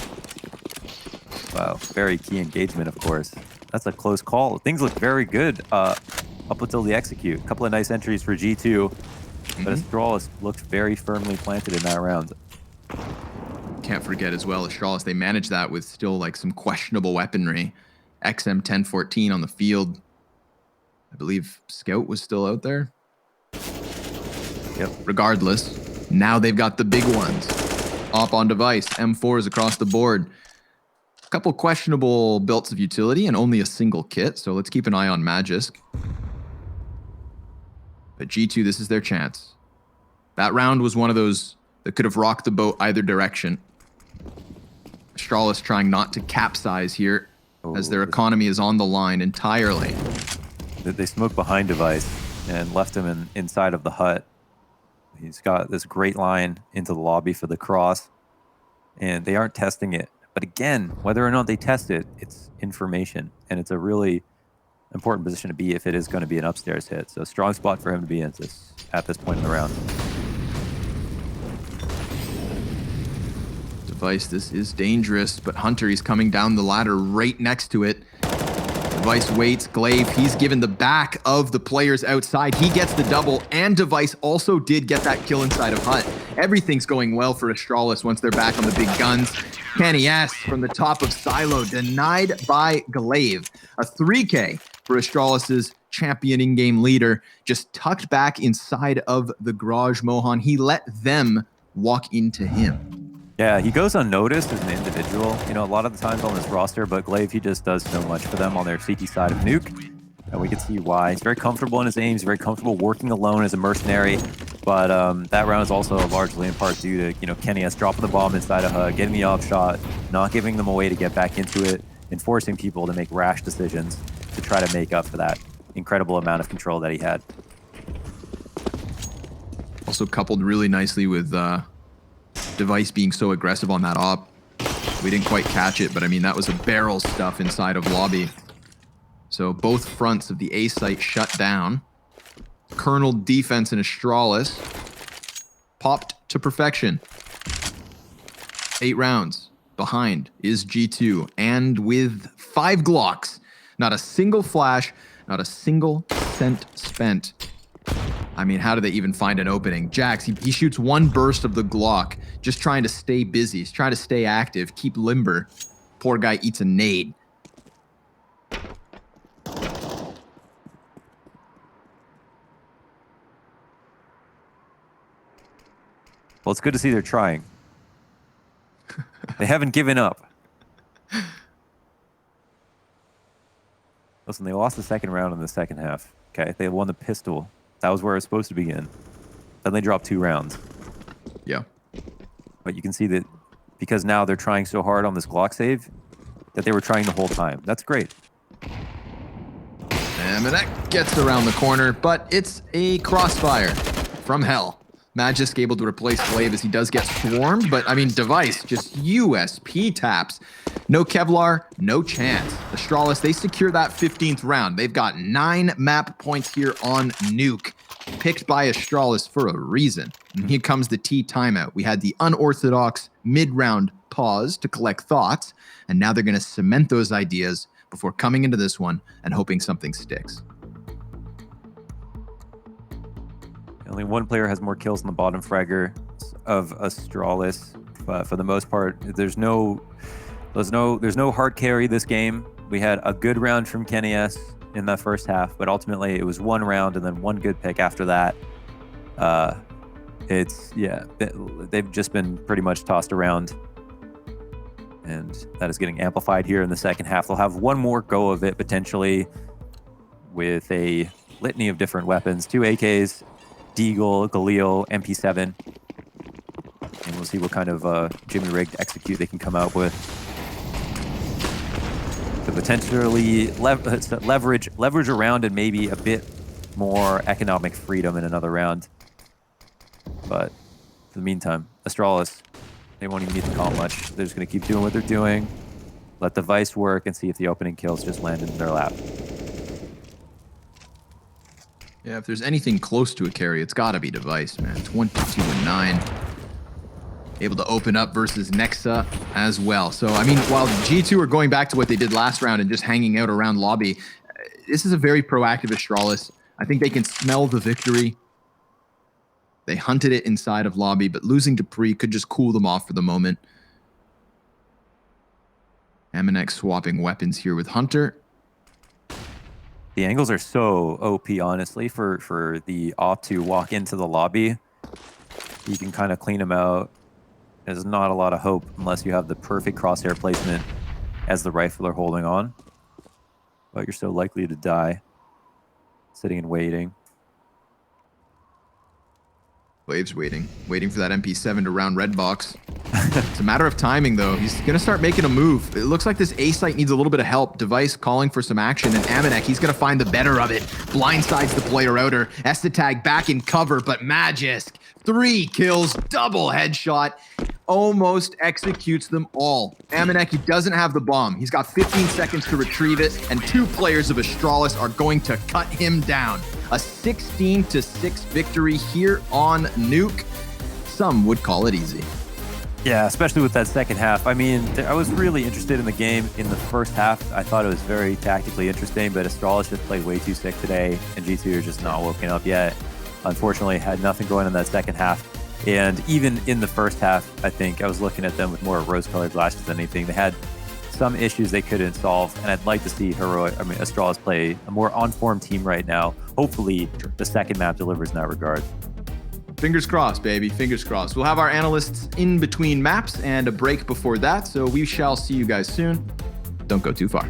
Speaker 9: Wow, very key engagement, of course. That's a close call. Things look very good up until the execute. A couple of nice entries for G2. But Astralis looked very firmly planted in that round.
Speaker 8: Can't forget as well, Astralis, they managed that with still like some questionable weaponry. XM 1014 on the field. I believe Scout was still out there.
Speaker 9: Yep.
Speaker 8: Regardless, now they've got the big ones. Op on device, M4s across the board. A couple questionable belts of utility and only a single kit, so let's keep an eye on Magisk. But G2, this is their chance. That round was one of those that could have rocked the boat either direction. Astralis trying not to capsize here as their economy is on the line entirely.
Speaker 9: They smoked behind Device and left him inside of the hut. He's got this great line into the lobby for the cross, and they aren't testing it. But again, whether or not they test it, it's information, and it's a really important position to be if it is going to be an upstairs hit. So strong spot for him to be in at this point in the round.
Speaker 8: Device, this is dangerous, but Hunter, he's coming down the ladder right next to it. Device waits. Glaive, he's given the back of the players outside. He gets the double, and Device also did get that kill inside of Hut. Everything's going well for Astralis once they're back on the big guns. Kenny S from the top of Silo, denied by Glaive. A 3K for Astralis's champion in-game leader, just tucked back inside of the garage. Mohan, he let them walk into him.
Speaker 9: Yeah, he goes unnoticed as an individual, you know, a lot of the times on this roster, but Glaive, he just does so much for them on their CT side of Nuke, and we can see why. He's very comfortable in his aims, very comfortable working alone as a mercenary, but that round is also largely in part due to, you know, Kenny S dropping the bomb inside of HUD, getting the off shot, not giving them a way to get back into it, and forcing people to make rash decisions to try to make up for that incredible amount of control that he had.
Speaker 8: Also coupled really nicely with Device being so aggressive on that op. We didn't quite catch it, but I mean, that was a barrel stuff inside of lobby. So both fronts of the A site shut down. Colonel defense in Astralis popped to perfection. 8 rounds behind is G2, and with 5 Glocks, not a single flash, not a single cent spent. I mean, how do they even find an opening? Jax, he shoots one burst of the Glock, just trying to stay busy. He's trying to stay active, keep limber. Poor guy eats a nade.
Speaker 9: Well, it's good to see they're trying. They haven't given up. Listen, they lost the second round in the second half. Okay, they won the pistol. That was where it was supposed to begin. Then they dropped 2 rounds.
Speaker 8: Yeah.
Speaker 9: But you can see that because now they're trying so hard on this Glock save that they were trying the whole time. That's great.
Speaker 8: And that gets around the corner, but it's a crossfire from hell. Magisk able to replace Glaive as he does get swarmed, but I mean, Device just USP taps. No Kevlar, no chance. Astralis, they secure that 15th round. They've got 9 map points here on Nuke, picked by Astralis for a reason. And here comes the T timeout. We had the unorthodox mid-round pause to collect thoughts, and now they're going to cement those ideas before coming into this one and hoping something sticks.
Speaker 9: Only one player has more kills than the bottom fragger of Astralis. But for the most part, there's no hard carry this game. We had a good round from Kenny S in that first half, but ultimately it was 1 round and then 1 good pick after that. They've just been pretty much tossed around, and that is getting amplified here in the second half. They'll have 1 more go of it potentially with a litany of different weapons, 2 AKs, Deagle, Galil, MP7, and we'll see what kind of Jimmy rigged execute they can come out with to potentially leverage around and maybe a bit more economic freedom in another round. But for the meantime, Astralis, they won't even need to call much. They're just going to keep doing what they're doing, let the Vice work, and see if the opening kills just land in their lap.
Speaker 8: Yeah, if there's anything close to a carry, it's got to be Device, man. 22-9. Able to open up versus Nexa as well. So, I mean, while G2 are going back to what they did last round and just hanging out around lobby, this is a very proactive Astralis. I think they can smell the victory. They hunted it inside of lobby, but losing to Pre could just cool them off for the moment. MNX swapping weapons here with Hunter.
Speaker 9: The angles are so OP, honestly, for the op to walk into the lobby. You can kind of clean them out. There's not a lot of hope unless you have the perfect crosshair placement as the rifler holding on. But you're so likely to die sitting and waiting.
Speaker 8: Glave's waiting for that MP7 to round red box. It's a matter of timing, though. He's going to start making a move. It looks like this A site needs a little bit of help. Device calling for some action, and Amanek, he's going to find the better of it. Blindsides the player outer. Estetag back in cover, but Magisk, 3 kills, double headshot, almost executes them all. Amanek, he doesn't have the bomb. He's got 15 seconds to retrieve it, and 2 players of Astralis are going to cut him down. A 16-6 victory here on Nuke. Some would call it easy.
Speaker 9: Yeah, especially with that second half. I mean, I was really interested in the game in the first half. I thought it was very tactically interesting, but Astralis just played way too sick today, and G2 are just not woken up yet. Unfortunately, had nothing going in that second half. And even in the first half, I think I was looking at them with more rose-colored glasses than anything. They had some issues they couldn't solve, and I'd like to see Astralis play a more on-form team right now. Hopefully, the second map delivers in that regard.
Speaker 8: Fingers crossed, baby. Fingers crossed. We'll have our analysts in between maps and a break before that, so we shall see you guys soon. Don't go too far.